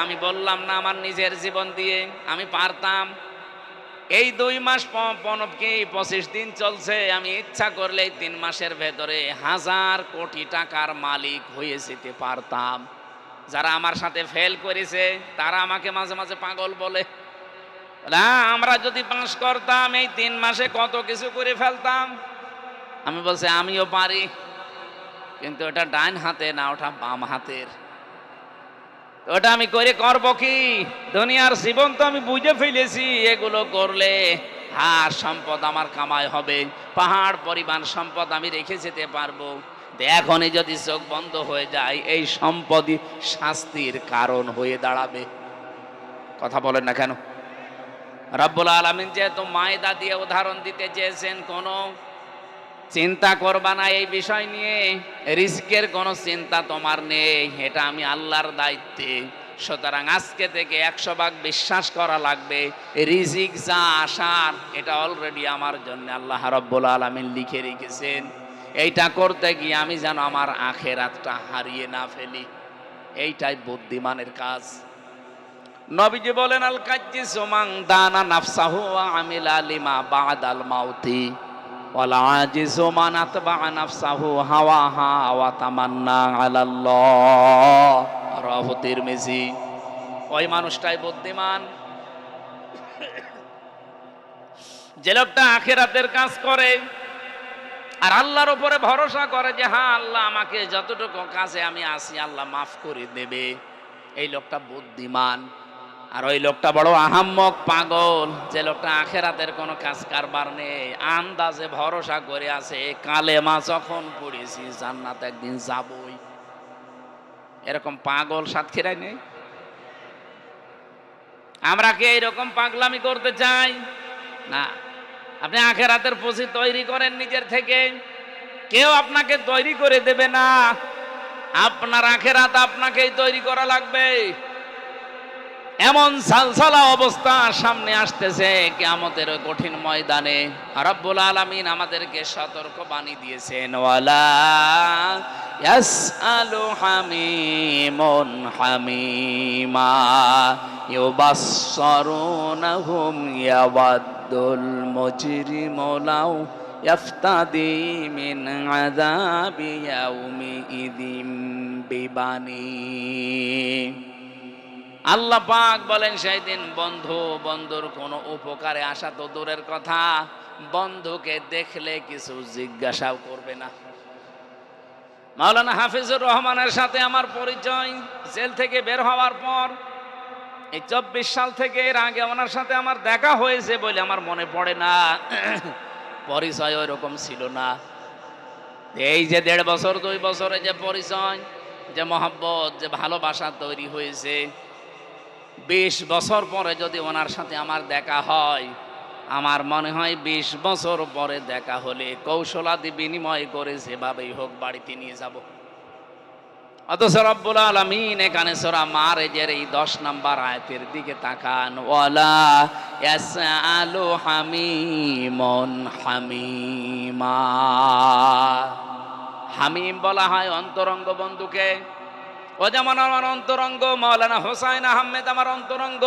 আমি বললাম না আমার নিজের জীবন দিয়ে আমি পারতাম। এই 2 মাস 25 দিন চলছে, আমি ইচ্ছা করলে 3 মাসের ভেতরে 1000 কোটি টাকার মালিক হয়ে যেতে পারতাম। যারা আমার সাথে ফেল করেছে তারা আমাকে মাঝে মাঝে পাগল বলে, না আমরা যদি পাস করতাম এই 3 মাসে কত কিছু করে ফেলতাম। আমি বলছি আমিও পারি, কিন্তু ওটা ডান হাতে না, ওটা বাম হাতের। ওটা আমি করে করব কি? দুনিয়ার জীবন তো আমি বুঝে ফেলেছি, এগুলো করলে সম্পদ আমার কামাই হবে, পাহাড় পরিমাণ সম্পদ আমি রেখে যেতে পারবো। এখনই যদি চোখ বন্ধ হয়ে যায়, এই সম্পদই শাস্তির কারণ হয়ে দাঁড়াবে। কথা বলেন না কেন? রব্বুল আলামিন যেহেতু মায়দা দিয়ে উদাহরণ দিতে চেয়েছেন, কোনো চিন্তা করবা না এই বিষয় নিয়ে, রিজিকের কোনো চিন্তা তোমার নেই, এটা আমি আল্লাহর দায়িত্বে। সুতরাং আজকে থেকে 100 ভাগ বিশ্বাস করা লাগবে, রিজিক যা আসার এটা অলরেডি আমার জন্য আল্লাহ রাব্বুল আলামিন লিখে রেখেছেন। এইটা করতে গিয়ে আমি যেন আমার আখিরাতটা হারিয়ে না ফেলি, এইটাই বুদ্ধিমানের কাজ। নবীজি বলেন, আল কাজ্জিসু মান দানা নাফসাহু ওয়া আমিলা লিমা বাদাল মাউতি ওয়াল আজিজু মান আতবা নাফসাহু হাওয়াহা ওয়া তামান্না আলাল্লাহ। রাহু তিরমিজি। ওই মানুষটাই বুদ্ধিমান যে লোকটা আখিরাতের কাজ করে আর আল্লাহর উপরে ভরসা করে যে আল্লাহ আমাকে যতটুকু কাজে আমি আসি আল্লাহ মাফ করে দেবে। এই লোকটা বুদ্ধিমান। আর ওই লোকটা বড় আহাম্মক, পাগল, যে লোকটা আখিরাতের কোনো কাজ কারবার নেই, আন্দাজে ভরসা করে আছে কালেমা যখন পড়েছি জান্নাত একদিন যাবই। এরকম পাগল সাতক্ষীরায় নেই? আমরা কি এইরকম পাগলামি করতে চাই? না। আপনি আখিরাতের পুঁজি তৈরি করেন নিজের থেকে, কেউ আপনাকে তৈরি করে দেবে না। আপনার আখিরাত আপনাকেই তৈরি করা লাগবে। এমন সালসালা অবস্থা সামনে আসতেছে কিয়ামতের কঠিন ময়দানে। রব্বুল আলামিন আমাদেরকে সতর্ক বাণী দিয়েছেন, ওয়ালা ইয়াসআলু হামিমুন হামিমা ইউবাসসারুনাহুম ইয়াওয়াদ্দুল মুজরিমু লাউ ইয়াফতাদি মিন আযাবি ইয়াউমিইযিম বিবানি। আল্লাহ পাক বলেন, সেই দিন বন্ধুর কোনো উপকারে আসা তো দূরের কথা, বন্ধুকে দেখলে কিছু জিজ্ঞাসাও করবে না। মাওলানা হাফিজুর রহমানের সাথে আমার পরিচয় জেল থেকে বের হওয়ার পর। এই 24 সাল থেকে, এর আগে ওনার সাথে আমার দেখা হয়েছে বলে আমার মনে পড়ে না, পরিচয় ওই রকম ছিল না। এই যে 1.5 বছর 2 বছরে যে পরিচয়, যে মহব্বত, যে ভালোবাসা তৈরি হয়েছে, 20 বছর পরে যদি ওনার সাথে আমার দেখা হয়, আমার মনে হয় 20 বছর পরে দেখা হলে কৌশলাদি বিনিময় করে যেভাবেই হোক বাড়িতে নিয়ে যাব। অথচ রব্বুল আলামিন এখানে সূরা মারেজের এই 10 নম্বর আয়াতের দিকে তাকান, ওয়ালা ইয়াসআলু হামিমুন হামিমা। হামিম বলা হয় অন্তরঙ্গ বন্ধুকে। ও যেমন আমার অন্তরঙ্গ মাওলানা হোসাইন আহমেদ আমার অন্তরঙ্গ।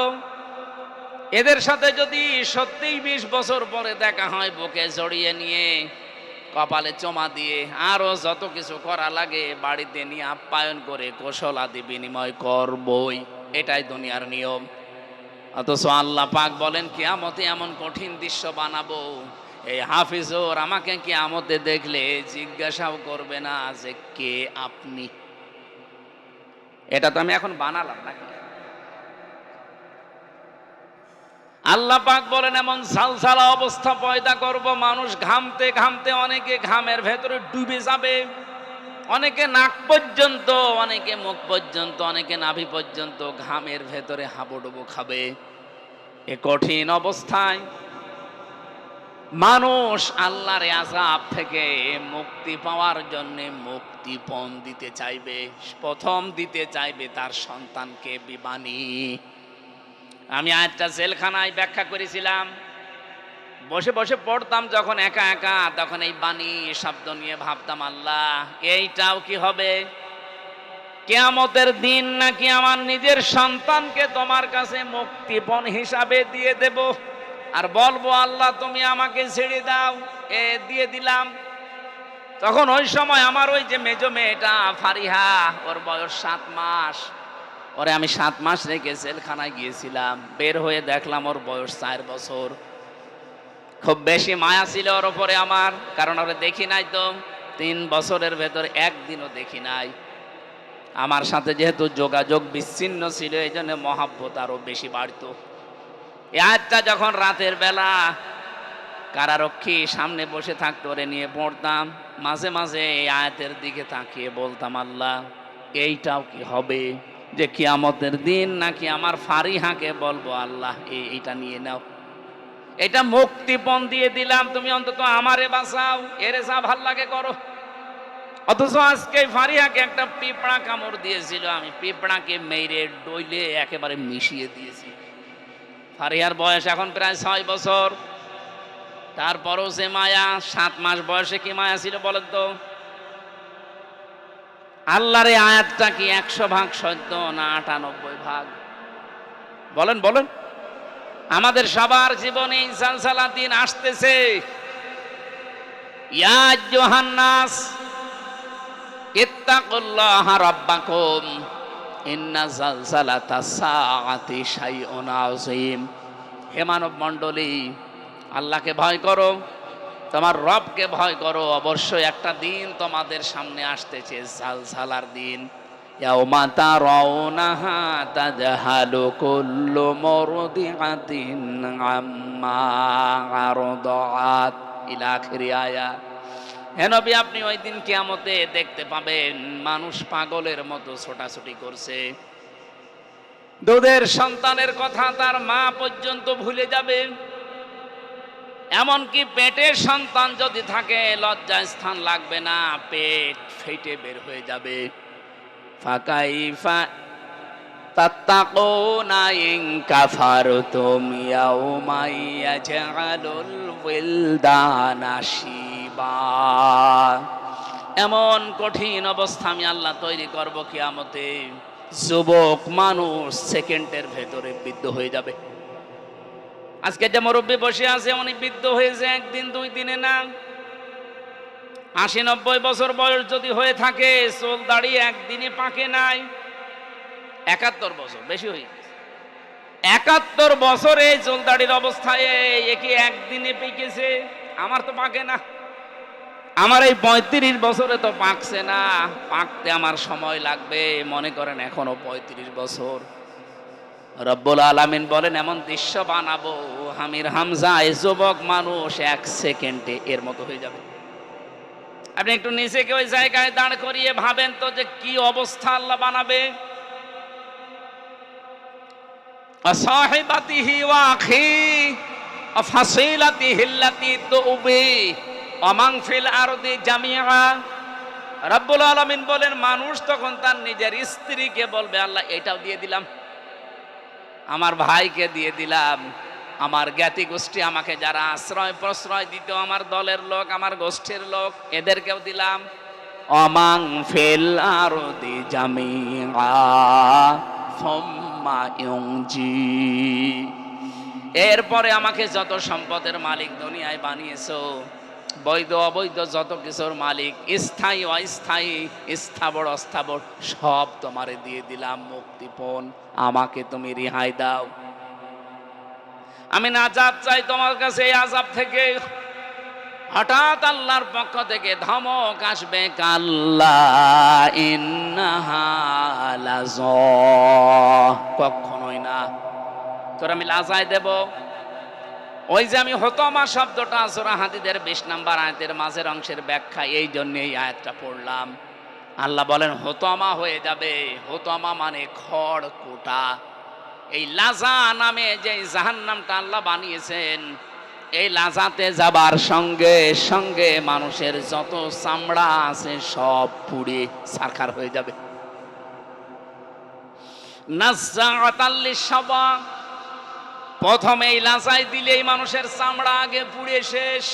এদের সাথে যদি সত্যিই 20 বছর পরে দেখা হয়, বুকে জড়িয়ে নিয়ে কপালে চমা দিয়ে আরো যত কিছু করা লাগে বাড়িতে নিয়ে আপ্যায়ন করে কৌশল আদি বিনিময় করবই, এটাই দুনিয়ার নিয়ম। অথচ আল্লাহ পাক বলেন কিয়ামতে এমন কঠিন দৃশ্য বানাবো, এই হাফিজুর আমাকে কিয়ামতে দেখলে জিজ্ঞাসাও করবে না যে কে আপনি। এটা তো আমি এখন বানালাম নাকি? আল্লাহ পাক বলেন এমন ঝালঝালা অবস্থা পয়দা করব, মানুষ ঘামতে ঘামতে অনেকে ঘামের ভেতরে ডুবে যাবে, অনেকে নাক পর্যন্ত, অনেকে মুখ পর্যন্ত, অনেকে নাভি পর্যন্ত ঘামের ভেতরে হাবুডুবু খাবে। এ কঠিন অবস্থায় মানুষ আল্লাহর আযাব থেকে মুক্তি পাওয়ার জন্য মুক্তিপণ দিতে চাইবে। প্রথম দিতে চাইবে তার সন্তানকে বিবানী। আমি আয়াতটা জেলখানায় ব্যাখ্যা করেছিলাম, বসে বসে পড়তাম যখন একা একা, তখন এই বাণী শব্দ নিয়ে ভাবতাম আল্লাহ এইটাও কি হবে কিয়ামতের দিন, নাকি আমার নিজের সন্তানকে তোমার কাছে মুক্তিপণ হিসাবে দিয়ে দেব আর বলবো আল্লাহ তুমি আমাকে ছেড়ে দাও, এ দিয়ে দিলাম। তখন ওই সময় আমার ওই যে মেজো মেয়েটা ফারিহা, ওর বয়স 7 মাস, ওরে আমি 7 মাস রেখে জেলখানায় গিয়েছিলাম, বের হয়ে দেখলাম ওর বয়স 4 বছর। খুব বেশি মায়া ছিল ওর ওপরে আমার, কারণ ওরে দেখি নাই তো 3 বছরের ভেতর একদিনও দেখি নাই। আমার সাথে যেহেতু যোগাযোগ বিচ্ছিন্ন ছিল, এই জন্য মহাব্বত আরো বেশি বাড়তো। এই আয়াতটা যখন রাতের বেলা কারারক্ষী সামনে বসে থাকতো, ওরে নিয়ে পড়তাম, মাঝে মাঝে এই আয়াতের দিকে তাকিয়ে বলতাম আল্লাহ এইটাও কি হবে যে কিয়ামতের দিন নাকি আমার ফারিহাকে বলবো আল্লাহ এইটা নিয়ে নাও, এটা মুক্তিপণ দিয়ে দিলাম, তুমি অন্তত আমারে বাঁচাও, এরে যা ভাল লাগে করো। অথচ আজকে ফারিহাকে একটা পিঁপড়া কামড় দিয়েছিল, আমি পিঁপড়াকে মেরে ডইলে একেবারে মিশিয়ে দিয়েছি। ফারিহার বয়স এখন প্রায় 6 বছর, তারপরও যে মায়া। 7 মাস বয়সে কি মায়া ছিল বলেন তো? আল্লাহর এই আয়াতটা কি 100 ভাগ সত্য না 98 ভাগ? বলেন বলেন। আমাদের সবার জীবনে জালজালা দিন আসতেছে। ইয়া আইয়ুহান নাস ইত্তাকুল্লাহা রাব্বাকুম ইন্না জালজালাতাস সাআতি শাইউন আযীম। হে মানব মণ্ডলী, আল্লাহকে ভয় করো, তোমার রবকে ভয় করো, অবশ্যই একটা দিন তোমাদের সামনে আসতেছে, জালজালার দিন। ইয়াউমা তারাউনাহা তাযহালু কুল্লু মুরদিআতিন আম্মা আরদাআত ইলা আখির আয়াত। হে নবী, আপনি ওই দিন কিয়ামতে দেখতে পাবেন মানুষ পাগলের মতো ছোটাছুটি করছে, দুধের সন্তানের কথা তার মা পর্যন্ত ভুলে যাবে। এমনকি পেটের সন্তান যদি থাকে লজ্জায় স্থান লাগবে না, পেট ফেটে বের হয়ে যাবে। ফাকাইফা তাত্তাকুনা ইন কাফারতুম ইয়াউমা ইয়াজআলুল ওয়িলদানা শিবা। এমন কঠিন অবস্থা আমি আল্লাহ তৈরি করব কিয়ামতে, যুবক মানুষ সেকেন্ডের ভেতরে বৃদ্ধ হয়ে যাবে। আজকে যে মুরব্বী বসে আছে উনি বৃদ্ধ হয়েছে একদিন 2 দিনে না, 80-90 বছর বয়স যদি হয়ে থাকে, চুল দাড়ি একদিনে পাকে নাই। 71 বছর বেশি হয়ে গেছে। 71 বছরে চুল দাড়ির অবস্থায় একে একদিনে পেকেছে, আমার তো পাকে না। আমার এই 35 বছরে তো পাকছে না, পাকতে আমার সময় লাগবে। মনে করেন এখনো 35 বছর। রব্বুল আলামিন বলেন এমন দৃশ্য বানাবো, হামির হামজা এই যুবক মানুষ 1 সেকেন্ডে এর মতো হয়ে যাবে। আপনি একটু নিজেকে ওই জায়গায় দাঁড় করিয়ে ভাবেন তো যে কি অবস্থা আল্লাহ বানাবে। সাহিবাতিহি ওয়া আখি, ফাসিলাতি হিল্লাতি তুবি অমান ফিল আরদি জামিআ। রব্বুল আলামিন বলেন মানুষ তখন তার নিজের স্ত্রীকে বলবে আল্লাহ এটাও দিয়ে দিলাম, আমার ভাইকে দিয়ে দিলাম, আমার জ্ঞাতি গোষ্ঠী আমাকে যারা আশ্রয় প্রশ্রয় দিত, আমার দলের লোক, আমার গোষ্ঠীর লোক, এদেরকেও দিলাম। অমাং ফিল আরদি জামিআ সুম্মা ইউনজি। এরপরে আমাকে যত সম্পদের মালিক দুনিয়ায় বানিয়েছো, বৈধ অবৈধ যত কিছুর মালিক, স্থায়ী অস্থায়ী, স্থাবর অস্থাবর, সব তোমারে দিয়ে দিলাম মুক্তিপণ, আমাকে তুমি রেহাই দাও। আমি নাজাত চাই তোমার কাছে এই আযাব থেকে। হঠাৎ আল্লাহর পক্ষ থেকে ধমক আসবে, কাল্লা ইন্নাহা লাযা, কখনোই না, তোর আমি লাজায় দেব। ওই যে আমি হতমা শব্দটা সূরা হাদীদের 20 নম্বর আয়াতের মাঝের অংশের ব্যাখ্যা, এই জন্য এই আয়াতটা পড়লাম। আল্লাহ বলেন হতমা হয়ে যাবে। হতমা মানে খড় কোটা। এই লাজা নামে যে জাহান্নামটা আল্লাহ বানিয়েছেন, এই লাজাতে যাবার সঙ্গে সঙ্গে মানুষের যত চামড়া আছে সব পুড়ে ছারখার হয়ে যাবে। নাযাআতাল লিশাওয়া, প্রথমে এই লাজায় দিলেই মানুষের চামড়া আগে পুড়ে শেষ।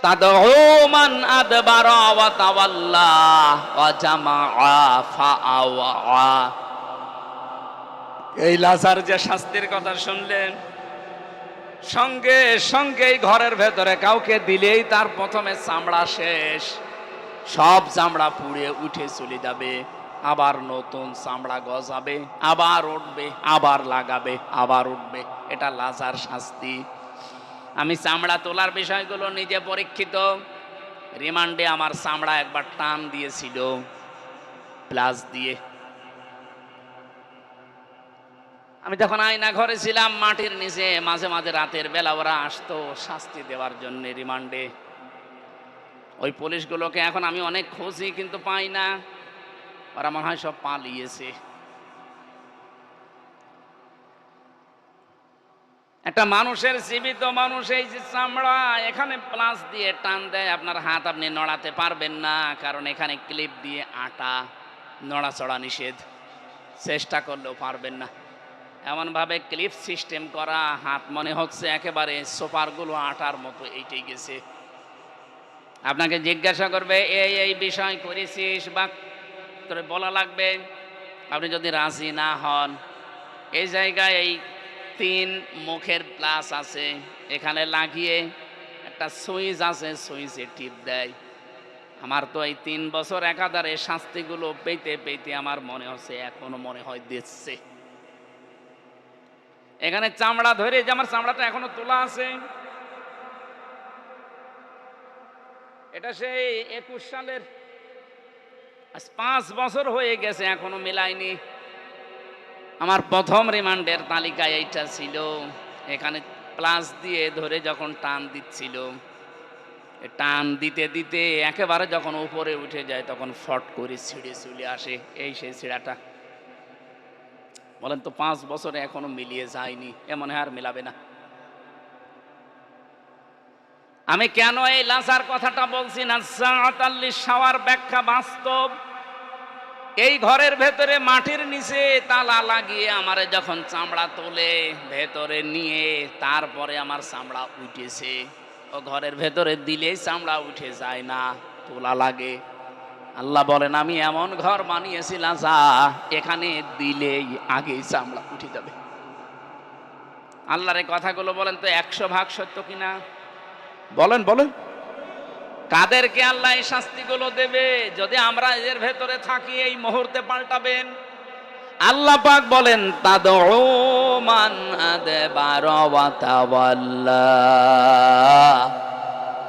তাদউ মান আদবারা ওয়া তাওয়াল্লা ওয়া জামাআ ফাআওয়া। এই লাজার যে শাস্তির কথা শুনলেন, সঙ্গে সঙ্গে ঘরের ভেতরে কাউকে দিলেই তার প্রথমে চামড়া শেষ, সব চামড়া পুড়ে উঠে চলে যাবে, আবার নতুন চামড়া গজাবে, আবার উঠবে, আবার লাগাবে, আবার উঠবে। এটা লাজার শাস্তি। আমি চামড়া তোলার বিষয়গুলো নিজে পরীক্ষিত। রিমান্ডে আমার চামড়া একবার টান দিয়েছিল প্লাস দিয়ে। আমি যখন আয়না ঘরে ছিলাম মাটির নিচে, মাঝে মাঝে রাতের বেলা ওরা আসতো শাস্তি দেওয়ার জন্য রিমান্ডে। ওই পুলিশগুলোকে এখন আমি অনেক খুঁজি কিন্তু পাই না, ওরা মনে হয় সব পালিয়েছে। একটা মানুষের, জীবিত মানুষ, এই যে চামড়া এখানে প্লাস দিয়ে টান দেয়, আপনার হাত আপনি নড়াতে পারবেন না, কারণ এখানে ক্লিপ দিয়ে আটা, নড়াচড়া নিষেধ, চেষ্টা করলেও পারবেন না। এমনভাবে ক্লিপ সিস্টেম করা, হাত মনে হচ্ছে একেবারে সোপারগুলো আটার মতো এইটাই গেছে। আপনাকে জিজ্ঞাসা করবে এই এই বিষয় করেছিস বা তোর বলা লাগবে, আপনি যদি রাজি না হন, এই জায়গায় এই 3 মুখের প্লাস আছে, এখানে লাগিয়ে একটা সুইচ আছে, সুইচে টিপ দেয়। আমার তো এই 3 বছর একাধারে শাস্তিগুলো পেতে পেতে আমার মনে হচ্ছে এখনো মনে হয় দিচ্ছে। এখানে চামড়া ধরে, যে আমার চামড়াটা এখনো তোলা আছে, এটা সেই 21 সালের, 5 বছর হয়ে গেছে এখনো মেলায়নি। আমার প্রথম রিমান্ডের তালিকায় এইটা ছিল। এখানে প্লাস দিয়ে ধরে যখন টান দিচ্ছিল, টান দিতে দিতে একেবারে যখন উপরে উঠে যায় তখন ফট করে ছিঁড়ে চলে আসে। এই সেই ছিঁড়াটা। বলেন তো 5 বছরে এখনো মিলিয়ে যায়নি, এমন আর মেলাবে না। আমি কেন এই লাজার কথাটা বলছি না, নাযাআতাল লিশাওয়ার ব্যাখ্যা বাস্তব। এই ঘরের ভেতরে মাটির নিচে তালা লাগিয়ে আমারে যখন চামড়া তোলে ভেতরে নিয়ে, তারপরে আমার চামড়া উঠেছে। ও ঘরের ভেতরে দিলেই চামড়া উঠে যায় না, তোলা লাগে। আল্লাহ বলেন আমি এমন ঘর বানিয়েছি লাজা, এখানে দিলেই আগেই চামড়া উঠে যাবে। আল্লাহর এই কথাগুলো বলেন তো 100% সত্য কিনা বলেন বলেন। কাদেরকে আল্লাহ এই শাস্তিগুলো দেবে? যদি আমরা এর ভেতরে থাকি এই মুহূর্তে পাল্টাবেন। আল্লাহ পাক বলেন তাদউ মান আদবারা ওয়া তাওয়াল্লা,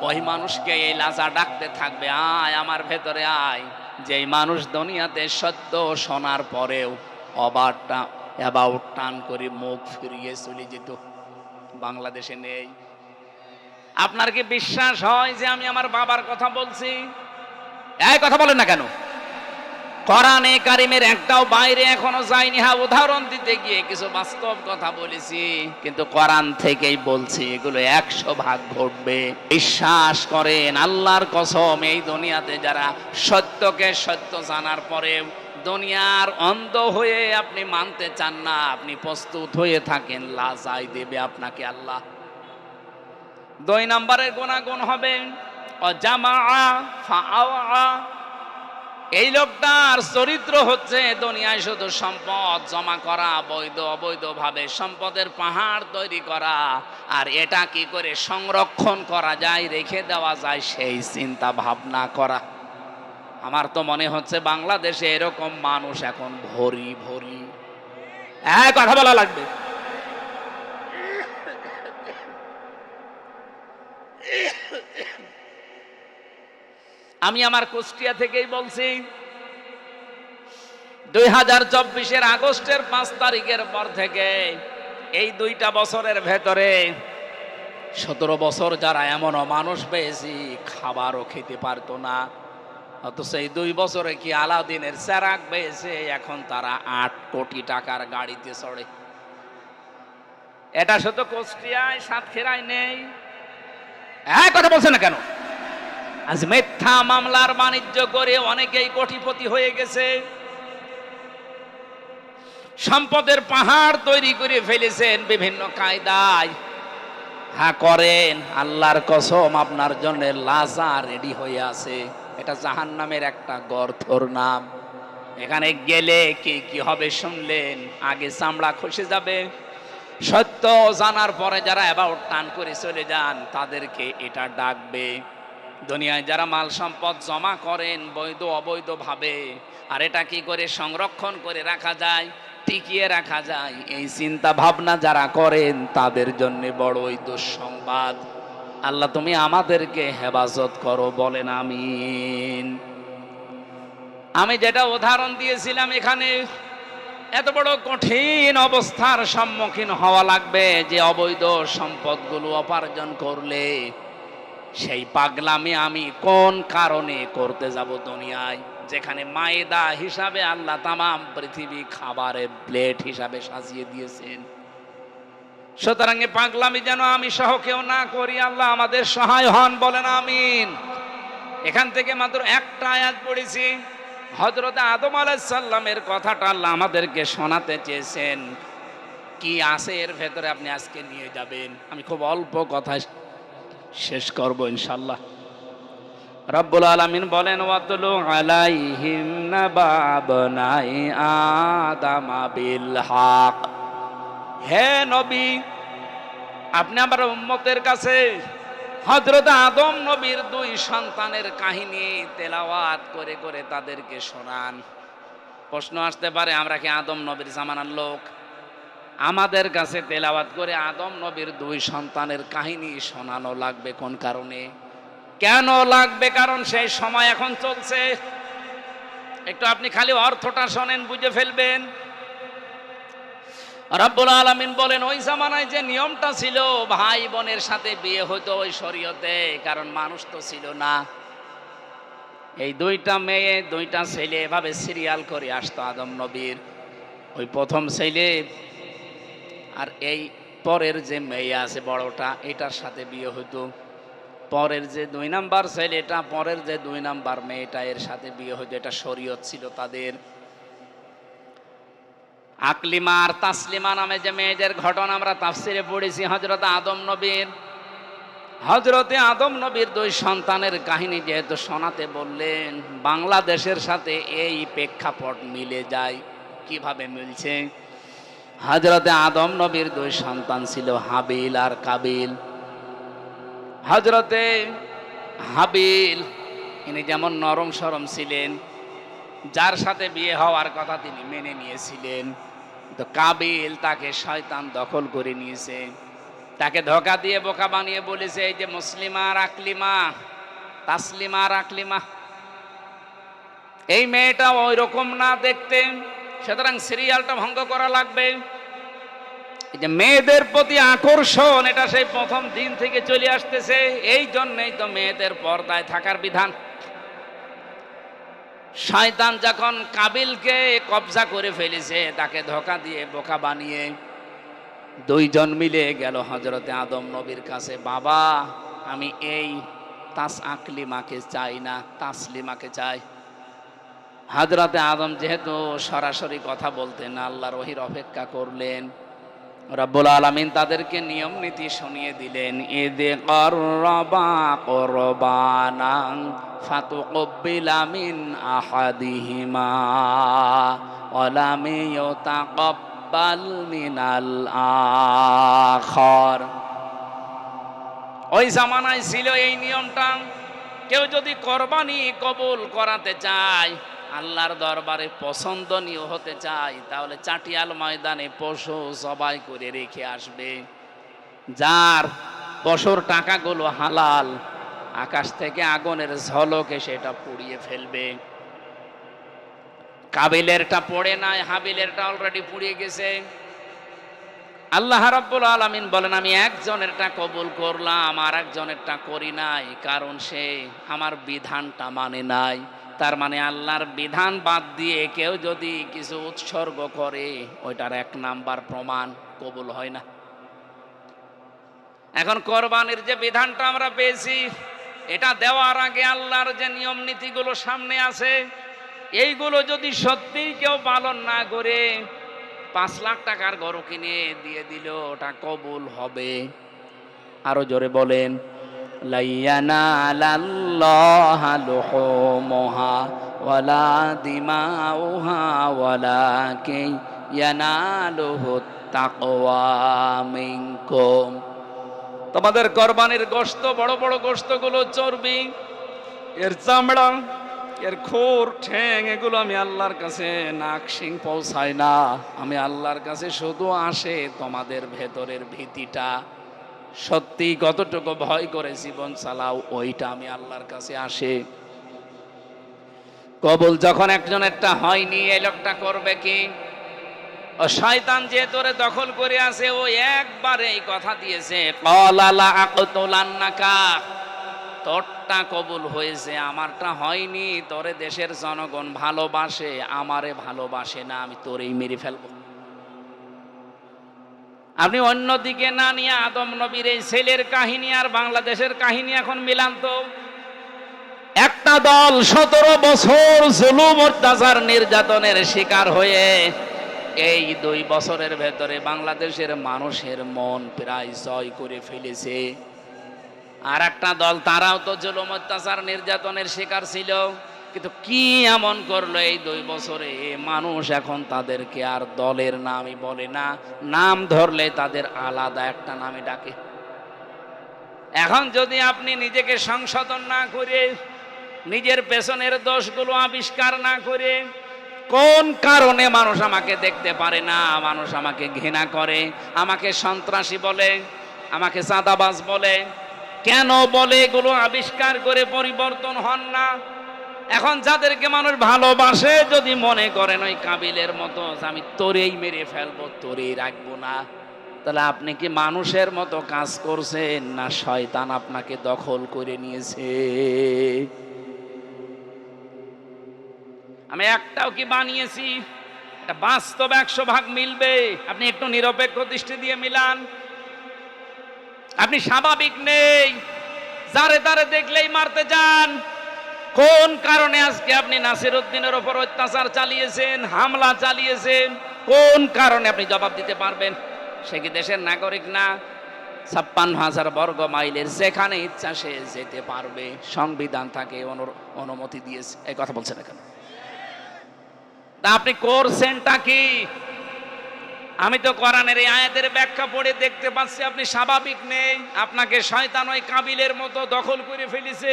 ওই মানুষকে এই লাজা ডাকতে থাকবে, আয় আমার ভেতরে আয়, যেই মানুষ দুনিয়াতে সত্য শোনার পরেও অ্যাবাউট টান করে মুখ ফিরিয়ে চলে যেত। বাংলাদেশে নেই। আপনার কি বিশ্বাস হয় যে আমি আমার বাবার কথা বলছি? এই কথা বলেন না কেন? কোরআনে কারিমের একটাও বাইরে এখনো যায়নি। হ্যাঁ, উদাহরণ দিতে গিয়ে কিছু বাস্তব কথা বলেছি, কিন্তু কোরআন থেকেই বলছি এগুলো 100% ঘটবে। বিশ্বাস করেন, আল্লাহর কসম, এই দুনিয়াতে যারা সত্যকে সত্য জানার পরে দুনিয়ার অন্ধ হয়ে আপনি মানতে চান না, আপনি প্রস্তুত হয়ে থাকেন, লাজাই দেবে আপনাকে আল্লাহ। 2 নম্বরের গুনাহগুণ হবে অজামা ফাআওয়া। এই লোকটার চরিত্র হচ্ছে দুনিয়ায় শুধু সম্পদ জমা করা, বৈধ অবৈধভাবে সম্পদের পাহাড় তৈরি করা, আর এটা কি করে সংরক্ষণ করা যায়, রেখে দেওয়া যায়, সেই চিন্তা ভাবনা করা। আমার তো মনে হচ্ছে বাংলাদেশে এরকম মানুষ এখন ভরি ভরি। কথা বলা লাগবে। আমি আমার কুষ্টিয়া থেকেই বলছি, 2024-এর আগস্টের 5 তারিখের পর থেকে এই 2টা বছরের ভেতরে 17 বছর যারা এমনও মানুষ পেয়েছি খাবারও খেতে পারতো না, অথচ এই 2 বছরে কি আলাদিনের চেরাগ পেয়েছে, এখন তারা 8 কোটি টাকার গাড়িতে চড়ে। এটা শুধু কুষ্টিয়ায়, সাতক্ষীরায় নেই। কথা বলছে না কেন? আজ মিথ্যা মামলার বাণিজ্য করে অনেকেই কোটিপতি হয়ে গেছে, সম্পদের পাহাড় তৈরি করে ফেলেছেন বিভিন্ন কায়দায়। হ্যাঁ করেন, আল্লাহর কসম আপনার জন্য লাজা রেডি হয়ে আছে। এটা জাহান্নামের একটা গর্তর নাম। এখানে গেলে কি কি হবে শুনলেন, আগে চামড়া খসে যাবে। সত্য জানার পরে যারা অ্যাবাউট টান করে চলে যান তাদেরকে এটা ডাকবে। দুনিয়ায় যারা মাল সম্পদ জমা করেন বৈধ অবৈধ ভাবে, আর এটা কি করে সংরক্ষণ করে রাখা যায়, টিকিয়ে রাখা যায়, এই চিন্তা ভাবনা যারা করেন তাদের জন্য বড়ই দুঃসংবাদ। আল্লাহ তুমি আমাদেরকে হেফাজত করো, বলেন আমিন। আমি যেটা উদাহরণ দিয়েছিলাম, এখানে এত বড় কঠিন অবস্থার সম্মুখীন হওয়া লাগবে যে অবৈধ সম্পদগুলো উপার্জন করলে সেই পাগলামি আমি কোন কারণে করতে যাব দুনিয়ায়, যেখানে মায়েদা হিসাবে আল্লাহ তামাম পৃথিবী খাবারের প্লেট হিসাবে সাজিয়ে দিয়েছেন। সুতরাং পাগলামি যেন আমি সহ কেউ না করি, আল্লাহ আমাদের সহায় হন, বলেন আমিন। এখান থেকে মাত্র একটা আয়াত পড়েছি, হযরত আদম আলাইহিস সালামের কথাটা আল্লাহ আমাদেরকে শোনাতে চেয়েছেন। কি আছে এর ভেতরে আপনি আজকে নিয়ে যাবেন। আমি খুব অল্প কথা শেষ করব ইনশাআল্লাহ। রব্বুল আলামিন বলেন, ওয়াতলু আলাইহিম নাবা বনাই আদম বিল হক। হে নবী, আপনি আমার উম্মতের কাছে হযরত আদম নবীর 2 সন্তানের কাহিনী তেলাওয়াত করে করে তাদেরকে শোনান। প্রশ্ন আসতে পারে, আমরা কি আদম নবীর জামানার লোক? আমাদের কাছে তেলাওয়াত করে আদম নবীর 2 সন্তানের কাহিনী শোনানো লাগবে কোন কারণে? কেন লাগবে? কারণ সেই সময় এখন চলছে। একটু আপনি খালি অর্থটা শোনেন, বুঝে ফেলবেন। রব্বুল আলামিন বলেন, ওই জামানায় যে নিয়মটা ছিল ভাই বোনের সাথে বিয়ে হতো ওই শরীয়তে, কারণ মানুষ তো ছিল না। এই 2টা মেয়ে 2টা ছেলে এভাবে সিরিয়াল করে আসতো আদম নবীর। ওই প্রথম ছেলে আর এই পরের যে মেয়ে আছে বড়টা, এটার সাথে বিয়ে হতো। পরের যে 2 নাম্বার ছেলেটা, পরের যে 2 নাম্বার মেয়েটা, এর সাথে বিয়ে হতো। এটা শরীয়ত ছিল তাদের। আকলিমা আর তাসলিমা নামে যে মেয়েদের ঘটনা আমরা তাফসিরে পড়েছি হযরত আদম নবীর। হযরতে আদম নবীর 2 সন্তানের কাহিনী যেহেতু শোনাতে বললেন, বাংলাদেশের সাথে এই প্রেক্ষাপট মিলে যায়। কিভাবে মিলছে? হযরতে আদম নবীর 2 সন্তান ছিল হাবিল আর কাবিল। হযরতে হাবিল ইনি যেমন নরম সরম ছিলেন, যার সাথে বিয়ে হওয়ার কথা তিনি মেনে নিয়েছিলেন, তো কাবিল তাকে শয়তান দখল করে নিয়েছে। তাকে ধোঁকা দিয়ে বোকা বানিয়ে বলেছে, এই যে মুসলিমা আর আকলিমা, তাসলিমা আর আকলিমা, এই মেয়েটা ওই রকম না দেখতে, সুতরাং সিরিয়ালটা ভঙ্গ করা লাগবে। এই যে মেয়েদের প্রতি আকর্ষণ, এটা সেই প্রথম দিন থেকে চলে আসতেছে। এই জন্যই তো মেয়েদের পর্দায় থাকার বিধান। শয়তান যখন কাবিলকে কবজা করে ফেলেছে, তাকে ধোঁকা দিয়ে বোকা বানিয়ে দুইজন মিলে গেল হযরতে আদম নবীর কাছে, বাবা আমি এই তাস আকলিমাকে চাই না, তাসলিমাকে চাই। হযরতে আদম যেহেতু সরাসরি কথা বলতেন, আল্লাহর ওহীর অপেক্ষা করলেন। রব্বুল আলামিন তাদেরকে নিয়ম নীতি শুনিয়ে দিলেন, ইযে করবা কুরবানান ফাতুকব্বিলা মিন আহাদিহিমা ওয়া লাম ইউতাকাব্বাল মিনাল আখার। ওই জামানায় ছিল এই নিয়মটা, কেউ যদি কোরবানি কবুল করাতে চায়, আল্লাহর দরবারে পছন্দনীয় হতে চায়, তাহলে চাটিয়াল ময়দানে পশু জবাই করে রেখে আসবে। যার পশুর টাকাগুলো হালাল, আকাশ থেকে আগুনের ঝলকে সেটা পুড়িয়ে ফেলবে। কাবিলেরটা পড়ে নাই, হাবিলেরটা অলরেডি পুড়িয়ে গেছে। আল্লাহ রাব্বুল আলামিন বলেন, আমি একজনেরটা কবুল করলাম আর একজনেরটা করি নাই, কারণ সে আমার বিধানটা মানে নাই। তার মানে আল্লাহর বিধান বাদ দিয়ে কেউ যদি কিছু উৎসর্গ করে, ওইটার 1 নাম্বার প্রমাণ কবুল হয় না। এখন কোরবানির যে বিধানটা আমরা পেয়েছি, এটা দেওয়ার আগে আল্লাহর যে নিয়ম নীতিগুলো সামনে আছে, এইগুলো যদি সত্যিই কেউ পালন না করে 5 লাখ টাকার গরু কিনে দিয়ে দিল, ওটা কবুল হবে? আরো জোরে বলেন, লাইয়ানালাল্লাহা লুহুমুহা ওয়ালা দিমাউহা ওয়ালাকিন ইয়ানালুহুত তাকওয়া মিনকুম। তোমাদের কোরবানির গোশত, বড় বড় গোশতগুলো চর্বি, এর চামড়া, এর খুর, ঠ্যাং, এগুলো আমি আল্লাহর কাছে নাক শিং পৌঁছাই না। আমি আল্লাহর কাছে শুধু আসে তোমাদের ভেতরের ভীতিটা, সত্যি কতটুকু ভয় করে জীবন চালাও, ওইটা আমি আল্লাহর কাছে আসে। কবুল যখন একজনেরটা হয়নি, এই লোকটা করবে কি? ও শয়তান যে তোরে দখল করে আছে, ও একবারে এই কথা দিয়েছে, ক্বালা লা আকতুলান্নাকা। তোরটা কবুল হয়েছে, আমারটা হয়নি। তোরে দেশের জনগণ ভালোবাসে, আমারে ভালোবাসে না, আমি তোরেই মেরে ফেলবো। আপনি অন্যদিকে না নিয়ে আদম নবীর এই ছেলের কাহিনী আর বাংলাদেশের কাহিনী এখন মিলান তো। একটা দল 17 বছর জুলুম অত্যাচার নির্যাতনের শিকার হয়ে এই 2 বছরের ভেতরে বাংলাদেশের মানুষের মন প্রায় জয় করে ফেলেছে। আর একটা দল, তারাও তো জুলুম অত্যাচার নির্যাতনের শিকার ছিল, কিন্তু কি এমন করলো এই 2 বছরে, মানুষ এখন তাদেরকে আর দলের নামই বলে না, নাম ধরলে তাদের আলাদা একটা নামে ডাকে। এখন যদি আপনি নিজেকে সংশোধন না করে, নিজের পেছনের দোষগুলো আবিষ্কার না করে, কোন কারণে মানুষ আমাকে দেখতে পারে না, মানুষ আমাকে ঘৃণা করে, আমাকে সন্ত্রাসী বলে, আমাকে চাঁদাবাজ বলে, কেন বলে, এগুলো আবিষ্কার করে পরিবর্তন হন না। এখন যাদেরকে মানুষ ভালোবাসে, যদি মনে করেন ওই কাবিলের মতো আমি তোরেই মেরে ফেলবো, তোরেই রাখবো না, তাহলে আপনি কি মানুষের মতো কাজ করছেন, না শয়তান আপনাকে দখল করে নিয়েছে? আমি একটাও কি বানিয়েছি? এটা বাস্তব 100 ভাগ মিলবে। আপনি একটু নিরপেক্ষ দৃষ্টি দিয়ে মিলান। আপনি স্বাভাবিক নেই, যারে তারে দেখলেই মারতে যান। কোন কারণে আজকে আপনি নাসির উদ্দিনের উপর অত্যাচার চালিয়েছেন, হামলা চালিয়েছেন? কোন কারণে আপনি জবাব দিতে পারবেন? সে কি দেশের নাগরিক না? 56,000 বর্গ মাইলের যেখানে ইচ্ছা সে যেতে পারবে, সংবিধান তাকে অনুমতি দিয়েছে। এই কথা বলছেন না কেন? তা আপনি করছেনটা কি? আমি তো কোরআনের এই আয়াতের ব্যাখ্যা পড়ে দেখতে পাচ্ছি আপনি স্বাভাবিক নেই, আপনাকে শয়তান ওই কাবিলের মতো দখল করে ফেলেছে।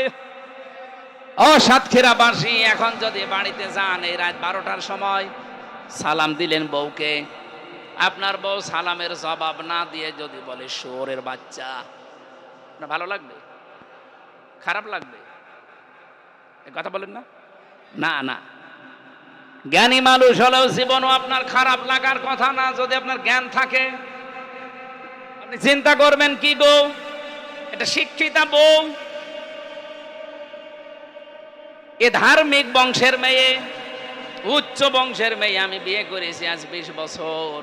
ও সাতক্ষীরাবাসী, এখন যদি বাড়িতে যান এই রাত 12টার সময়, সালাম দিলেন বউকে, আপনার বউ সালামের জবাব না দিয়ে যদি বলে শুয়োরের বাচ্চা, আপনার ভালো লাগবে? খারাপ লাগবে? এই কথা বলেন না? না না, জ্ঞানী মানুষ হলেও জীবনও আপনার খারাপ লাগার কথা না। যদি আপনার জ্ঞান থাকে, আপনি চিন্তা করবেন কি গো, এটা শিক্ষিতা বউ, এ ধার্মিক বংশের মেয়ে, উচ্চ বংশের মেয়ে আমি বিয়ে করেছি আজ 20 বছর,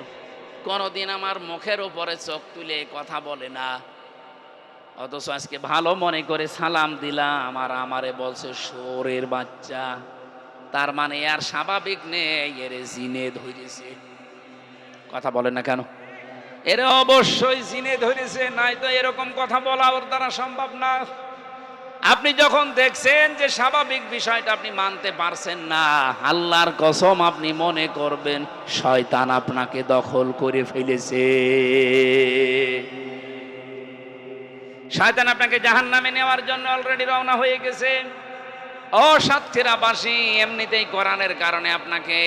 কোনদিন আমার মুখের উপরে চোখ তুলে কথা বলে না, অথচ আজকে ভালো মনে করে সালাম দিলাম আর আমারে বলছে শোরের বাচ্চা। তার মানে আর স্বাভাবিক নেই, এর জিনে ধরেছে। কথা বলে না কেন? এর অবশ্যই জিনে ধরেছে, নাই তো এরকম কথা বলা ওর দ্বারা সম্ভব না। আপনি যখন দেখছেন যে স্বাভাবিক বিষয়টা আপনি মানতে পারছেন না, আল্লাহর কসম আপনি মনে করবেন শয়তান আপনাকে দখল করে ফেলেছে। শয়তান আপনাকে জাহান্নামে নেওয়ার জন্য অলরেডি রওনা হয়ে গেছে। ও সাতক্ষীরাবাসী, এমনিতেই কোরআনের কারণে আপনাকে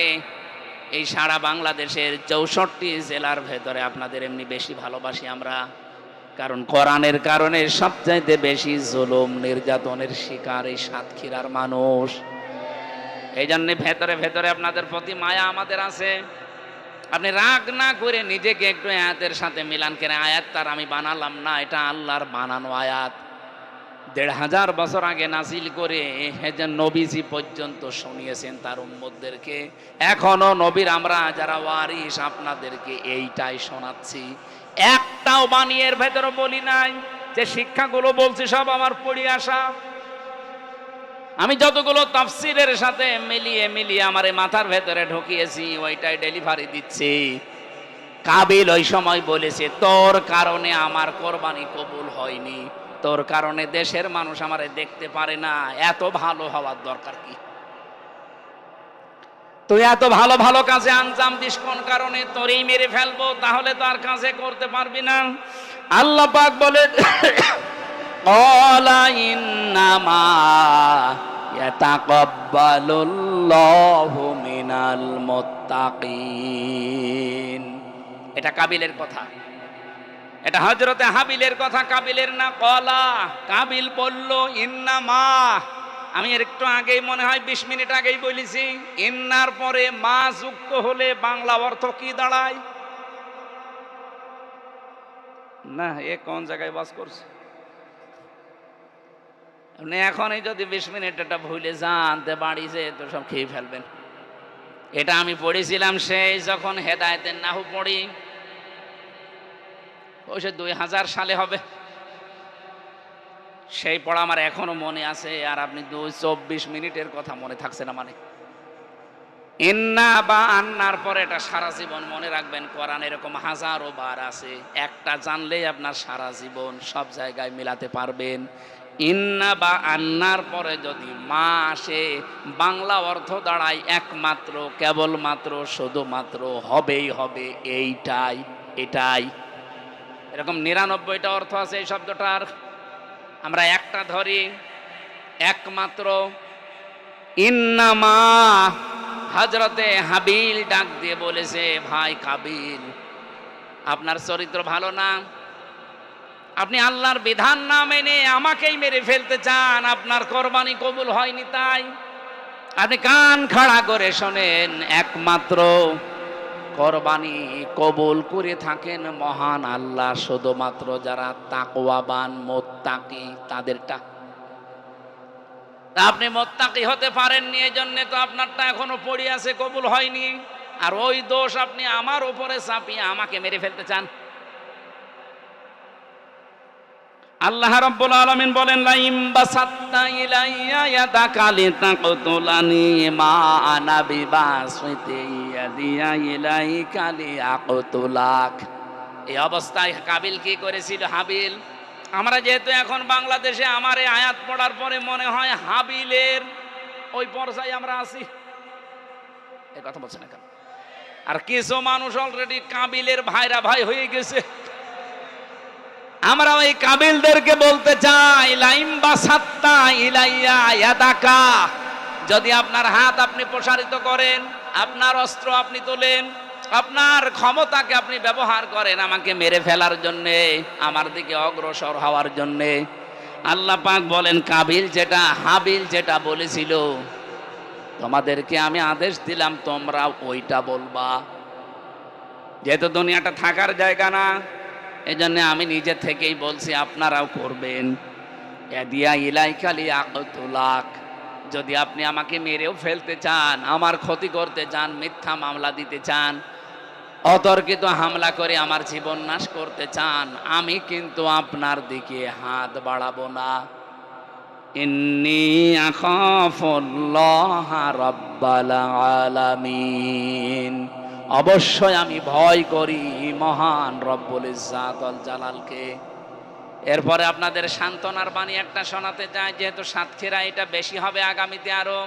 এই সারা বাংলাদেশের 64 জেলার ভেতরে আপনাদের এমনি বেশি ভালোবাসি আমরা, কারণ কোরআনের কারণে সবচাইতে বেশি জুলুম নির্যাতনের শিকার এই সাতক্ষীরার মানুষ। এই জন্য ভেতরে ভেতরে আপনাদের প্রতি মায়া আমাদের আছে। আপনি রাগ না করে নিজেকে একটু আয়াতের সাথে মিলান কেন। আয়াত তার আমি বানালাম না, এটা আল্লাহর বানানো আয়াত। 1500 বছর আগে নাজিল করে নবীজি পর্যন্ত শুনিয়েছেন তার উম্মতদেরকে। এখনো নবীর আমরা যারা ওয়ারিস আপনাদেরকে এইটাই শোনাচ্ছি। একটাও বানিয়ের ভেতরে বলি নাই যে শিক্ষাগুলো বলছি সব আমার পড়ে আসা। আমি যতগুলো তাফসীরের সাথে মিলিয়ে মিলিয়ে আমার মাথার ভেতরে ঢুকিয়েছি ওইটাই ডেলিভারি দিচ্ছি। কাবিল ওই সময় বলেছে তোর কারণে আমার কোরবানি কবুল হয়নি, তোর কারণে দেশের মানুষ আমারে দেখতে পারে না, এত ভালো হওয়ার দরকার কি? তুই এত ভালো ভালো কাজে আঞ্জাম দিস কোন কারণে? তোরই মেরে ফেলবো, তাহলে তো আর কাজে করতে পারবি না। আল্লাহ পাক বলেন ক্বালা ইন্নামা ইয়াতাকাব্বালুল্লাহু মিনাল মুত্তাকিন। এটা কাবিলের কথা, এটা হযরতে হাবিলের কথা, কাবিলের না। ক্বালা, কাবিল বলল ইন্নামা। আমি এর একটু আগেই মনে হয় 20 মিনিট আগেই বলেছি, ইন্নার পরে মা যুক্ত হলে বাংলা অর্থ কি দাঁড়ায়? না, এ কোন জায়গায় বাস করছে? আপনি এখনই যদি 20 মিনিট এটা ভুলে যান তে বাড়ি যেয়ে তো সব খেয়ে ফেলবেন। এটা আমি পড়েছিলাম সেই যখন হেদায়েতের নাহু পড়ি, ওই সে 2000 সালে হবে। সেই পড়া আমার এখনো মনে আছে। আর আপনি 24 মিনিটের কথা মনে থাকছে না মানে? ইন্না বা আন্নার পরে এটা সারা জীবন মনে রাখবেন। কোরআন এরকম হাজারো বার আছে, একটা জানলেই আপনার সারা জীবন সব জায়গায় মিলাতে পারবেন। ইন্না বা আন্নার পরে যদি মা আসে, বাংলা অর্থ দাঁড়ায় একমাত্র, কেবলমাত্র, শুধুমাত্র, হবেই হবে, এইটাই, এটাই। এরকম 99টা অর্থ আছে এই শব্দটার, আমরা একটা ধরি, একমাত্র। ইন্নামা, হযরতে হাবিল ডাক দিয়ে বলেছে ভাই কাবিল, আপনার চরিত্র ভালো না, আপনি আল্লাহর বিধান না মেনে আমাকেই মেরে ফেলতে চান, আপনার কোরবানি কবুল হয়নি। তাই আপনি কান খাড়া করে শোনেন, একমাত্র কোরবানি কবুল করে থাকেন মহান আল্লাহ, শুধুমাত্র যারা তাকওয়াবান মুত্তাকি তাদেরটা। আপনি মুত্তাকি হতে পারেননি, এই জন্য তো আপনারটা এখনো পড়ে আছে, কবুল হয়নি। আর ওই দোষ আপনি আমার উপরে চাপিয়ে আমাকে মেরে ফেলতে চান। আল্লাহ রাব্বুল আলামিন বলেন লাইম বাসাত্তা ইলাইয়া ইয়াদাকা লিতাকতুলানি মা আনা বিবাসিতি ইয়াদিয়া ইলাইকা লিয়াকতুলাক। এই অবস্থায় কাবিল কি করেছিল? হাবিল। আমরা যেহেতু এখন বাংলাদেশে, আমার এই আয়াত পড়ার পরে মনে হয় হাবিলের ওই পর্যায়ে আমরা আছি। এই কথা বলছেন না কেন? আর কিছু মানুষ অলরেডি কাবিলের ভাইরা ভাই হয়ে গেছে। আমরা ওই কাবিলদেরকে বলতে চাই লাইম বাসাত্তা ইলাইয়া ইয়াদাকা, যদি আপনার হাত আপনি প্রসারিত করেন, আপনার অস্ত্র আপনি তোলেন, আপনার ক্ষমতাকে আপনি ব্যবহার করেন আমাকে মেরে ফেলার জন্যে, আমার দিকে অগ্রসর হওয়ার জন্যে, আল্লাহ পাক বলেন কাবিল যেটা, হাবিল যেটা বলেছিল, তোমাদেরকে আমি আদেশ দিলাম তোমরা ওইটা বলবা। যেহেতু দুনিয়াটা থাকার জায়গা না, এই জন্য আমি নিজে থেকেই বলছি আপনারাও করবেন। এদিয়া ইলাইকা লিয়াকতুলাক, যদি আপনি আমাকে মেরেও ফেলতে চান, আমার ক্ষতি করতে চান, মিথ্যা মামলা দিতে চান, অতর্কিত হামলা করে আমার জীবন নাশ করতে চান, আমি কিন্তু আপনার দিকে হাত বাড়াবো না। ইন্নী আখাফুল্লাহ রাব্বাল আলামিন, অবশ্যই আমি ভয় করি মহান রব্বুল ইজ্জাত ওয়াল জালালকে। এরপরে আপনাদের সান্ত্বনার বাণী একটা শোনাতে চাই, যেহেতু সাতক্ষীরা এটা বেশি হবে আগামীতে আরো।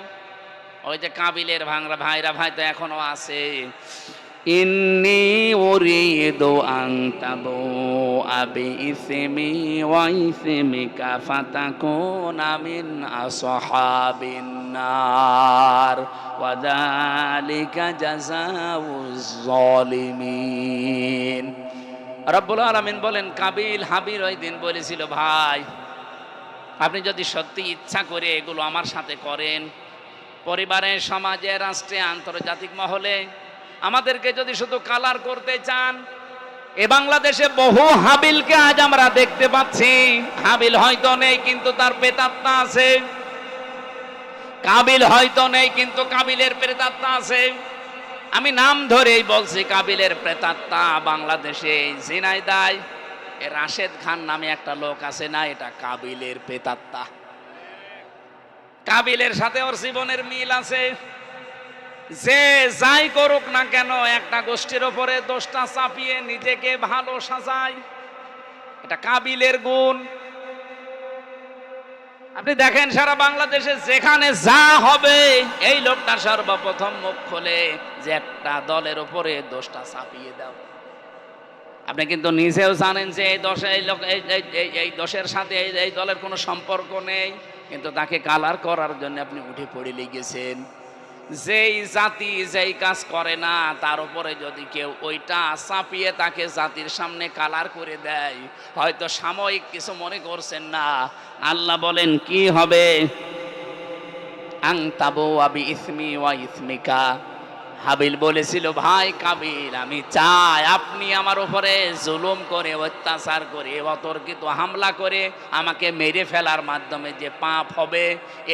ওই যে কাবিলের ভাঙরা ভাইরা ভাই তো এখনো আছে। ইন্নী উরিদু আন তাবুআ বিইসমি ওয়া ইসমিকা ফাতাকুনা মিন আসহাবিন নার ওয়া যালিকা জাযাউজ যালিমিন। রব্বুল আলামিন বলেন, কাবিল হাবিল ওই দিন বলেছিল, ভাই আপনি যদি সত্যি ইচ্ছা করে এগুলো আমার সাথে করেন, পরিবারে, সমাজে, রাষ্ট্রে, আন্তর্জাতিক মহলে আমাদেরকে যদি শুধু কালার করতে চান, এ বাংলাদেশে বহু হাবিলকে আজ আমরা দেখতে পাচ্ছি। হাবিল হয়তো নেই কিন্তু তার প্রেতাত্মা আছে, কাবিল হয়তো নেই কিন্তু কাবিলের প্রেতাত্মা আছে। আমি নাম ধরেই বলছি, কাবিলের প্রেতাত্মা বাংলাদেশে ঝিনাইদহ রাশেদ খান নামে একটা লোক আছে না, এটা কাবিলের প্রেতাত্মা। কাবিলের সাথে ওর জীবনের মিল আছে। যে যাই করুক না কেন, একটা গোষ্ঠীর ওপরে দোষটা চাপিয়ে নিজেকে ভালো সাজায়, এটা কাবিলের গুণ। আপনি দেখেন সারা বাংলাদেশে যেখানে যা হবে, এই লোকটা সর্বপ্রথম মুখ খোলে যে একটা দলের উপরে দোষটা চাপিয়ে দাও। আপনি কিন্তু নিজেও জানেন যে এই দোষ, এই লোক, এই দোষের সাথে এই দলের কোনো সম্পর্ক নেই, কিন্তু তাকে কালার করার জন্য আপনি উঠে পড়ে লেগেছেন। যেই জাতি যেই কাজ করে না, তার উপরে যদি কেউ ওইটা চাপিয়ে তাকে জাতির সামনে কালার করে দেয়, হয়তো সাময়িক কিছু মনে করছেন না। আল্লাহ বলেন কি হবে, আং তাবুআ বিইসমি ওয়া ইসমিকা। হাবিল বলেছিল, ভাই কাবিল, আমি চাই আপনি আমার উপরে জুলুম করে, অত্যাচার করে, অতর্কিত হামলা করে আমাকে মেরে ফেলার মাধ্যমে যে পাপ হবে,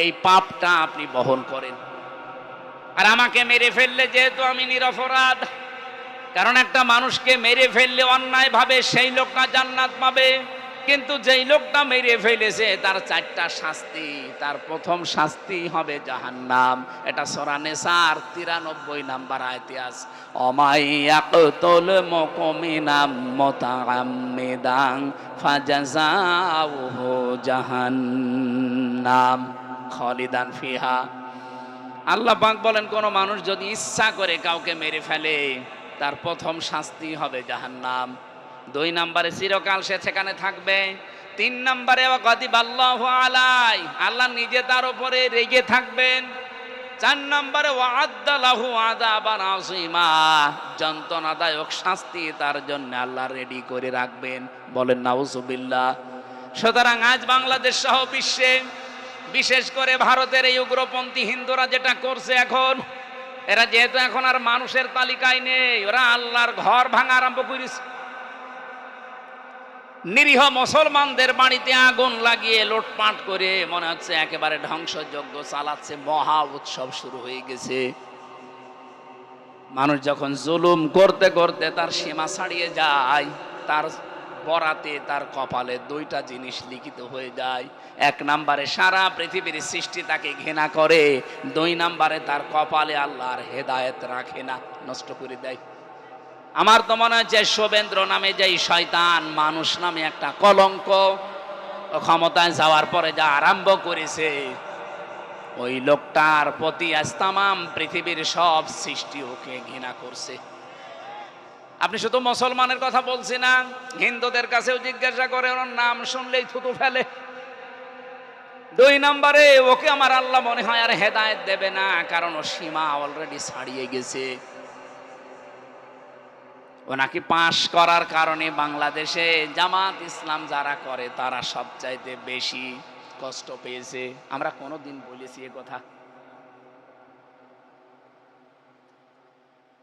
এই পাপটা আপনি বহন করেন। আর আমাকে মেরে ফেললে যেহেতু আমি নিরপরাধ, কারণ একটা মানুষকে মেরে ফেললে অন্যায় ভাবে সেই লোকটা জান্নাত পাবে, কিন্তু যেই লোকটা মেরে ফেলেছে তার চারটা শাস্তি। তার প্রথম শাস্তি হবে জাহান্নাম। এটা সূরা নিসার 93 নম্বর আয়াতে আছে, অমাইয়াকুতুল মুমিনাম মুতাআম্মিদান ফাজাযাউহু জাহান্নাম খালিদান ফিহা। আল্লাহ পাক বলেন, কোন মানুষ যদি ইচ্ছা করে কাউকে মেরে ফেলে, তার প্রথম শাস্তি হবে জাহান্নাম। 2 নম্বরে চিরকাল সে সেখানে থাকবে। 3 নম্বরে ওয়াগাদিবাল্লাহু আলাই, আল্লাহ নিজে তার উপরে রেগে থাকবেন। 4 নম্বরে ওয়াআদ্দা লাহু আযাবান আযীমা, যন্ত্রণাদায়ক শাস্তি তার জন্য আল্লাহ রেডি করে রাখবেন। বলেন নাউজুবিল্লাহ। সুতরাং আজ বাংলাদেশ সহ বিশ্বে, বিশেষ করে ভারতের এই উগ্রপন্থী হিন্দুরা যেটা করছে এখন, এরা যেহেতু এখন আর মানুষের তালিকায় নেই, ওরা আল্লাহর ঘর ভাঙা আরম্ভ করেছে। নিরীহ মুসলমানদের বাড়িতে আগুন লাগিয়ে লুটপাট করে মনে হচ্ছে একেবারে ধ্বংসযজ্ঞ চালাচ্ছে, মহা উৎসব শুরু হয়ে গেছে। মানুষ যখন জুলুম করতে করতে তার সীমা ছাড়িয়ে যায়, তার বরাতে তার কপালে 2টা জিনিস লিখিত হয়ে যায়। 1 নম্বরে সারা পৃথিবীর সৃষ্টি তাকে ঘৃণা করে, 2 নম্বরে তার কপালে আল্লাহর হেদায়েত রাখে না, নষ্ট করে দেয়। আমার তো মনে হয় যে শুভেন্দ্র নামে যেই শয়তান, মানুষ নামে একটা কলঙ্ক, ক্ষমতায় যাওয়ার পরে যা আরম্ভ করেছে, ওই লোকটার প্রতি আজ তামাম পৃথিবীর সব সৃষ্টি ওকে ঘৃণা করছে। আপনি শুধু মুসলমানের কথা বলছি না, হিন্দুদের কাছেও জিজ্ঞাসা করে, ওর নাম শুনলেই থুতু ফেলে। 2 নম্বরে ওকে আমার আল্লাহ মনে হয় আর হেদায়েত দেবে না, কারণ ও সীমা অলরেডি ছাড়িয়ে গেছে। ও নাকি পাশ করার কারণে বাংলাদেশে জামাত ইসলাম যারা করে তারা সবচাইতে বেশি কষ্ট পেয়েছে। আমরা কোনোদিন বলেছি এ কথা?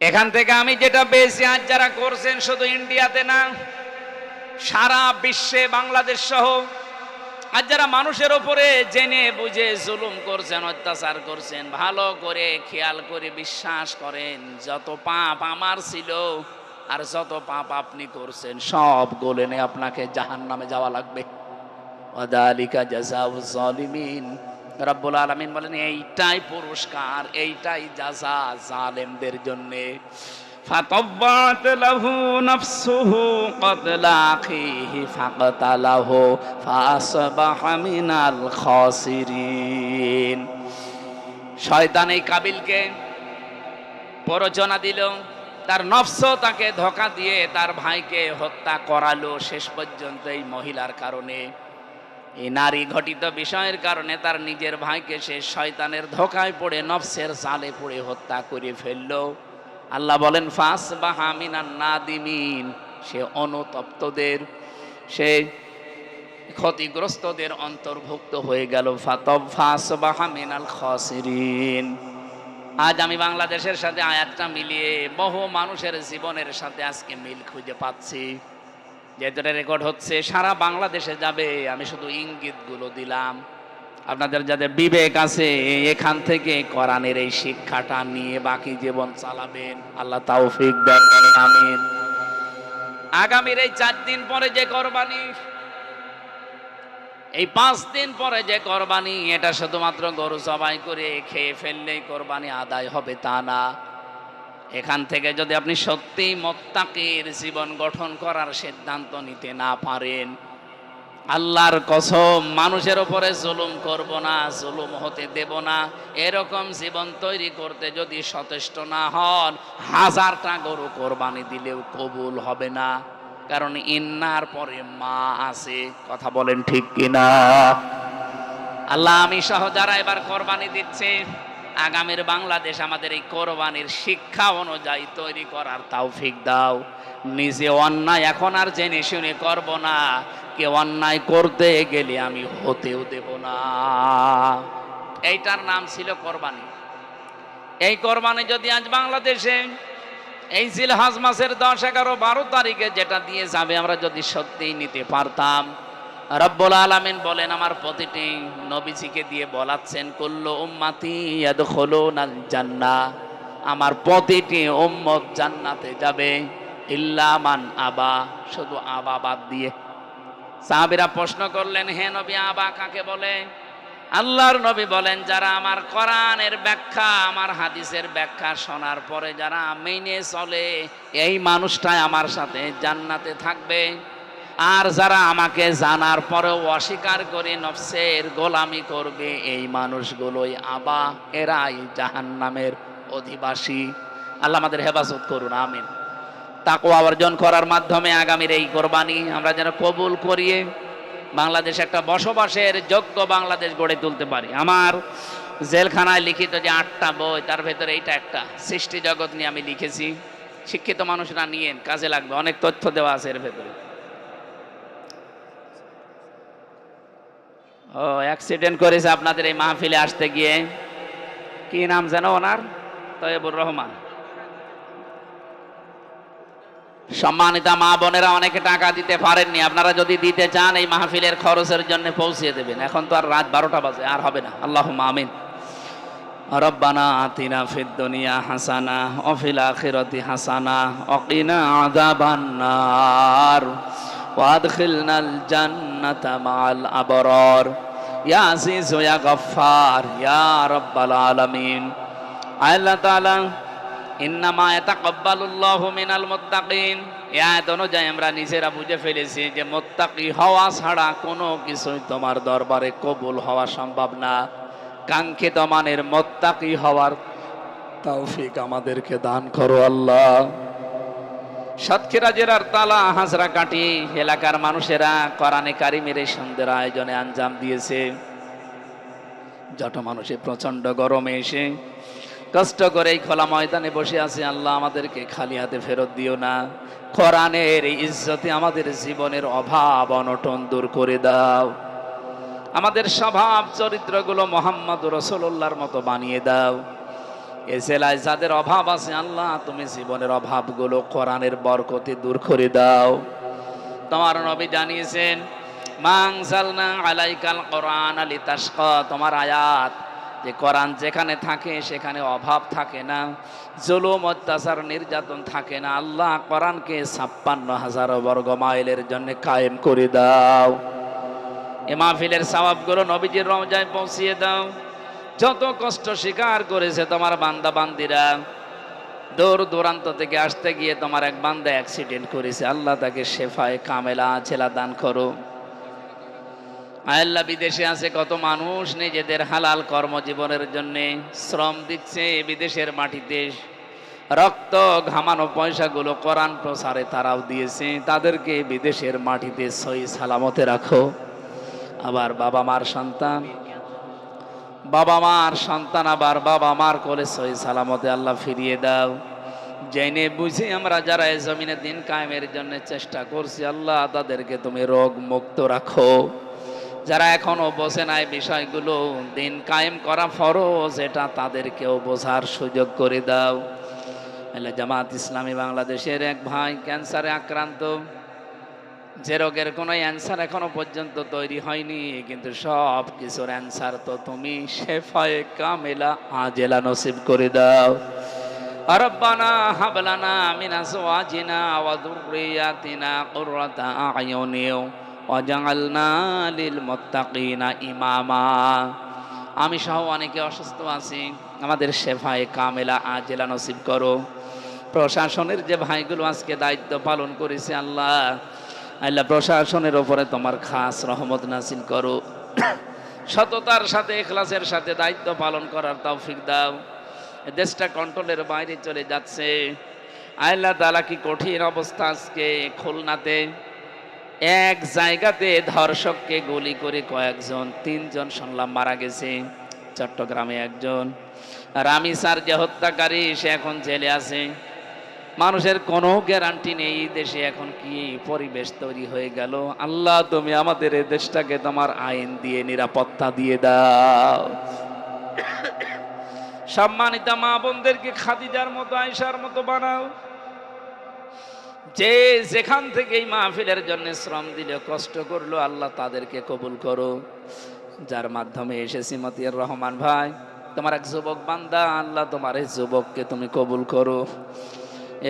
এখান থেকে আমি যেটা পেয়েছি, আজ যারা করছেন শুধু ইন্ডিয়াতে না, সারা বিশ্বে বাংলাদেশ সহ আর যারা মানুষের ওপরে জেনে বুঝে জুলুম করছেন, অত্যাচার করছেন, ভালো করে খেয়াল করে বিশ্বাস করেন যত পাপ আমার ছিল আর যত পাপ আপনি করছেন সব গলেনে আপনাকে জাহান্নামে যাওয়া লাগবে। ওয়াদালিকা জাযাউজ জালিমিন। রব্বুল আলামিন বলেন এইটাই পুরস্কার, এইটাই জাযা জালেমদের জন্য। ফাতাব্বাত লাহু নাফসুহু ক্বাতলা আখিহি ফাকতালাহু ফাসবাহা মিনাল খাসিরিন। শয়তান এই কাবিলকে প্ররোচনা দিল, তার নফস তাকে ধোঁকা দিয়ে তার ভাইকে হত্যা করালো। শেষ পর্যন্ত এই মহিলার কারণে, এই নারী ঘটিত বিষয়ের কারণে তার নিজের ভাইকে সে শয়তানের ধোঁকায় পড়ে নফসের জালে পড়ে হত্যা করে ফেললো। আল্লাহ বলেন ফাসবাহা মিনান নাদিমিন, সে অনুতপ্তদের, সে ক্ষতিগ্রস্তদের অন্তর্ভুক্ত হয়ে গেল। ফাসবাহা মিনাল খাসিরিন। আজ আমি বাংলাদেশের সাথে আয়াতটা মিলিয়ে বহু মানুষের জীবনের সাথে আজকে মিল খুঁজে পাচ্ছি। যেটা রেকর্ড হচ্ছে সারা বাংলাদেশে যাবে, আমি শুধু ইঙ্গিতগুলো দিলাম। আপনাদের যাদের বিবেক আছে এখান থেকে কোরআনের এই শিক্ষাটা নিয়ে বাকি জীবন চালাবেন। আল্লাহ তাওফিক দেন, আমিন। আগামীর এই 4 দিন পরে যে কোরবানি, এই 5 দিন পরে যে কোরবানি, এটা শুধুমাত্র গরু জবাই করে খেয়ে ফেললেই কোরবানি আদায় হবে তা না। এখান থেকে যদি আপনি সত্যি মুত্তাকির জীবন গঠন করার সিদ্ধান্ত নিতে না পারেন, আল্লাহর কসম মানুষের উপরে জুলুম করব না, জুলুম হতে দেব না, এরকম জীবন তৈরি করতে যদি সচেষ্ট না হন, 1000টা গরু কোরবানি দিলেও কবুল হবে না। কারণ ইন্নার পরে মা আছে। কথা বলেন ঠিক কিনা? আল্লাহ আমি সহ যারা এবার কোরবানি দিচ্ছে, আগামীর বাংলাদেশ আমাদের এই কোরবানির শিক্ষা অনুযায়ী তৈরি করার তৌফিক দাও। নিজে অন্যায় এখন আর জেনে শুনে করব না, কেউ অন্যায় করতে গেলে আমি হতেও দেব না। এইটার নাম ছিল কোরবানি। এই কোরবানি যদি আজ বাংলাদেশে এই জিলহজ মাসের 10, 11, 12 তারিখে যেটা দিয়ে যাবে আমরা যদি সত্যিই নিতে পারতাম, রব্বুল আলামিন বলেন আমার প্রতিটি নবীজিকে দিয়ে বলাচ্ছেন কুল্লু উম্মতি ইয়াদখুলুনাল জান্নাহ, আমার প্রতিটি উম্মত জান্নাতে যাবে ইল্লা মান আবা, শুধু আবা বাদ দিয়ে। সাহাবীরা প্রশ্ন করলেন হে নবী আবা কাকে বলে? আল্লাহর নবী বলেন যারা আমার কোরআনের ব্যাখ্যা, আমার হাদিসের ব্যাখ্যা শোনার পরে যারা মেনে চলে, এই মানুষটাই আমার সাথে জান্নাতে থাকবে। আর যারা আমাকে জানার পরেও অস্বীকার করে নফসের গোলামি করবে, এই মানুষগুলোই আবা, এরাই জাহান্নামের অধিবাসী। আল্লাহ আমাদের হেফাজত করুন, আমিন। তাকওয়া অর্জন করার মাধ্যমে আগামীর এই কোরবানি আমরা যেন কবুল করিয়ে বাংলাদেশ একটা বসবাসের যোগ্য বাংলাদেশ গড়ে তুলতে পারি। আমার জেলখানায় লিখিত যে 8টা বই, তার ভেতরে এইটা একটা, সৃষ্টি জগৎ নিয়ে আমি লিখেছি। শিক্ষিত মানুষরা নিয়েন, কাজে লাগবে, অনেক তথ্য দেওয়া আছে এর ভেতরে। ও অ্যাক্সিডেন্ট করেছে আপনাদের এই মাহফিলে আসতে গিয়ে, কি নাম যেন ওনার? তৈয়বুর রহমান। সম্মানিতা মা বোনেরা, অনেকে টাকা দিতে পারেননি, আপনারা যদি দিতে চান এই মাহফিলের খরচের জন্য পৌঁছিয়ে দেবেন। এখন তো আর রাত 12টা বাজে, আর হবে না। আল্লাহুম্মা আমিন। রব্বানা আতিনা ফিদ দুনিয়া হাসানা ওয়া ফিল আখিরাতি হাসানা ওয়া কিনা আযাবান নার ওয়া আদখিলনাল জান্নাতা মা'আল আবরার ইয়া আজিজ ইয়া গফফার ইয়া রাব্বাল আলামিন। আল্লাহ তাআলা ইন্নামা ইয়াতাকাব্বালুল্লাহু মিনাল মুত্তাকিন, এই আয়াত অনুযায়ী আমরা নিজেরা বুঝে ফেলেছি যে মুত্তাকি হওয়া ছাড়া কোনো কিছুই তোমার দরবারে কবুল হওয়া সম্ভব না। কাঙ্ক্ষিত মানের মুত্তাকি হওয়ার তৌফিক আমাদেরকে দান করো আল্লাহ। সাতক্ষীরা জেলার তালা হাজরাকাঠি এলাকার মানুষেরা কোরআনে কারিমের এই সন্ধ্যের আয়োজনে আঞ্জাম দিয়েছে। যত মানুষে প্রচন্ড গরমে এসে কষ্ট করে এই খোলা ময়দানে বসে আছে, আল্লাহ আমাদেরকে খালি হাতে ফেরত দিও না। কোরআনের ইজ্জতে আমাদের জীবনের অভাব অনটন দূর করে দাও। আমাদের স্বভাব চরিত্রগুলো মুহাম্মদ রাসূলুল্লাহর মতো বানিয়ে দাও। এ জেলায় যাদের অভাব আছে আল্লাহ তুমি জীবনের অভাবগুলো কোরআনের বরকতে দূর করে দাও। তোমার নবী জানিয়েছেন মা আনজালনা আলাইকাল কোরআন লিতাশকা, তোমার আয়াত যে কোরআন যেখানে থাকে সেখানে অভাব থাকে না, জুলুম অত্যাচার নির্যাতন থাকে না। আল্লাহ কোরআনকে 56,000 বর্গ মাইলের জন্য কায়েম করে দাও। এ মাহফিলের সওয়াবগুলো নবীজির রওজায় পৌঁছিয়ে দাও। যত কষ্ট স্বীকার করেছে তোমার বান্দা বান্দিরা, দূর দূরান্ত থেকে আসতে গিয়ে তোমার এক বান্দা অ্যাক্সিডেন্ট করেছে, আল্লাহ তাকে শেফায়ে কামেলা আজেলা দান করো। আল্লাহ বিদেশে আছে কত মানুষ নিজেদের হালাল কর্মজীবনের জন্য শ্রম দিচ্ছে বিদেশের মাটিতে, রক্ত ঘামানো পয়সাগুলো কোরআন প্রচারে তারাও দিয়েছে, তাদেরকে বিদেশের মাটিতে সহি সালামতে রাখো। আবার বাবা মার সন্তান আবার বাবা মার কোলে সহি সালামতে আল্লাহ ফিরিয়ে দাও। জেনে বুঝে আমরা যারা এই জমিনে দিন কায়েমের জন্য চেষ্টা করছি, আল্লাহ তাদেরকে তুমি রোগ মুক্ত রাখো। যারা এখনো বোঝে নাই বিষয়গুলো, দিন কায়েম করা ফরজ, এটা তাদেরকেও বোঝার সুযোগ করে দাও। জামাত ইসলামী বাংলাদেশের এক ভাই ক্যান্সারে আক্রান্ত, যে রোগের কোনো অ্যান্সার এখনো পর্যন্ত তৈরি হয়নি, কিন্তু সব কিছুর অ্যান্সার তো তুমি। শেফায়ে কামেলা আজেলা নসিব করে দাও। রব্বানা হাব লানা মিন আজওয়াজিনা ওয়া যুররিয়াতিনা কুররাতা আ'য়ুনিন ওয়াজআলনা লিল মুত্তাকিনা ইমামা। আমি সহ অনেকে অসুস্থ আছি, আমাদের শেফায়ে কামেলা আজেলা নসিব করো। প্রশাসনের যে ভাইগুলো আজকে দায়িত্ব পালন করেছে, আল্লাহ প্রশাসনের ওপরে তোমার খাস রহমত নাসিল করো। সততার সাথে ইখলাসের সাথে দায়িত্ব পালন করার তৌফিক দাও। দেশটা কন্ট্রোলের বাইরে চলে যাচ্ছে। আল্লাহ তাআলা কি কঠিন অবস্থা আজকে খুলনাতে, এক জায়গাতে ধর্ষককে গুলি করে কয়েকজন, 3 জন শুনলাম মারা গেছে। চট্টগ্রামে একজন, রামিসার যে হত্যাকারী সে এখন জেলে আছে। মানুষের কোনো গ্যারান্টি নেই এই দেশে এখন কি পরিবেশ তৈরি হয়ে গেল। আল্লাহ তুমি আমাদের এই দেশটাকে তোমার আইন দিয়ে নিরাপত্তা দিয়ে দাও। সম্মানিত মা বোনদেরকে খাদিজার মতো আয়েশার মতো বানাও, যে যেখান থেকে এই মাহফিলের জন্য শ্রম দিলে কষ্ট করলো, আল্লাহ তাদেরকে কবুল করো। যার মাধ্যমে এসেছি মতিয়ার রহমান ভাই, তোমার এক যুবক বান্দা, আল্লাহ তোমার এই যুবককে তুমি কবুল করো।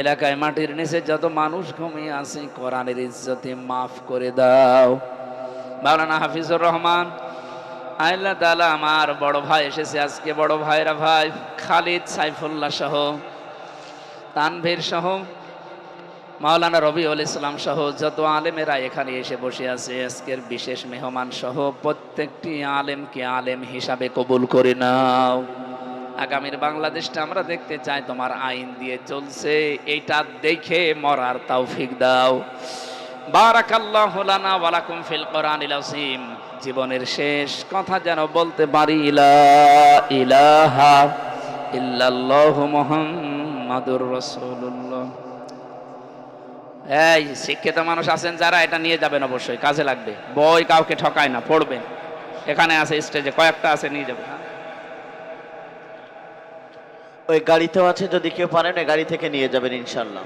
এলাকায় মাটির নিচে যত মানুষ ঘুমিয়ে আছে, কোরআনের ইজ্জতে মাফ করে দাও। মাওলানা হাফিজুর রহমান, আল্লাহ তাআলা আমার বড় ভাই এসেছে আজকে, বড় ভাইরা ভাই খালিদ, সাইফুল্লাহ সহ, তানভীর সহ, মাওলানা রবিউল ইসলাম সহ যত আলেমেরা এখানে এসে বসে আছে, আজকের বিশেষ মেহমান সহ প্রত্যেকটি আলেমকে আলেম হিসাবে কবুল করে নাও। আগামীর বাংলাদেশটা আমরা দেখতে চাই তোমার আইন দিয়ে চলছে, এইটা দেখে মরার তৌফিক দাও। বারাকাল্লাহু লানা ওয়া লাকুম ফিল কোরআনিল আযীম। জীবনের শেষ কথা যেন বলতে পারি, লা ইলাহা ইল্লাল্লাহু মুহাম্মাদুর রাসূলুল্লাহ। এই শিক্ষিত মানুষ আছেন যারা, এটা নিয়ে যাবেন, অবশ্যই কাজে লাগবে। বই কাউকে ঠকায় না, পড়বেন। এখানে আছে স্টেজে কয়েকটা আছে, নিয়ে যাবেন। ওই গাড়িতেও আছে, যদি কেউ পারেন ওই গাড়ি থেকে নিয়ে যাবেন ইনশাল্লাহ।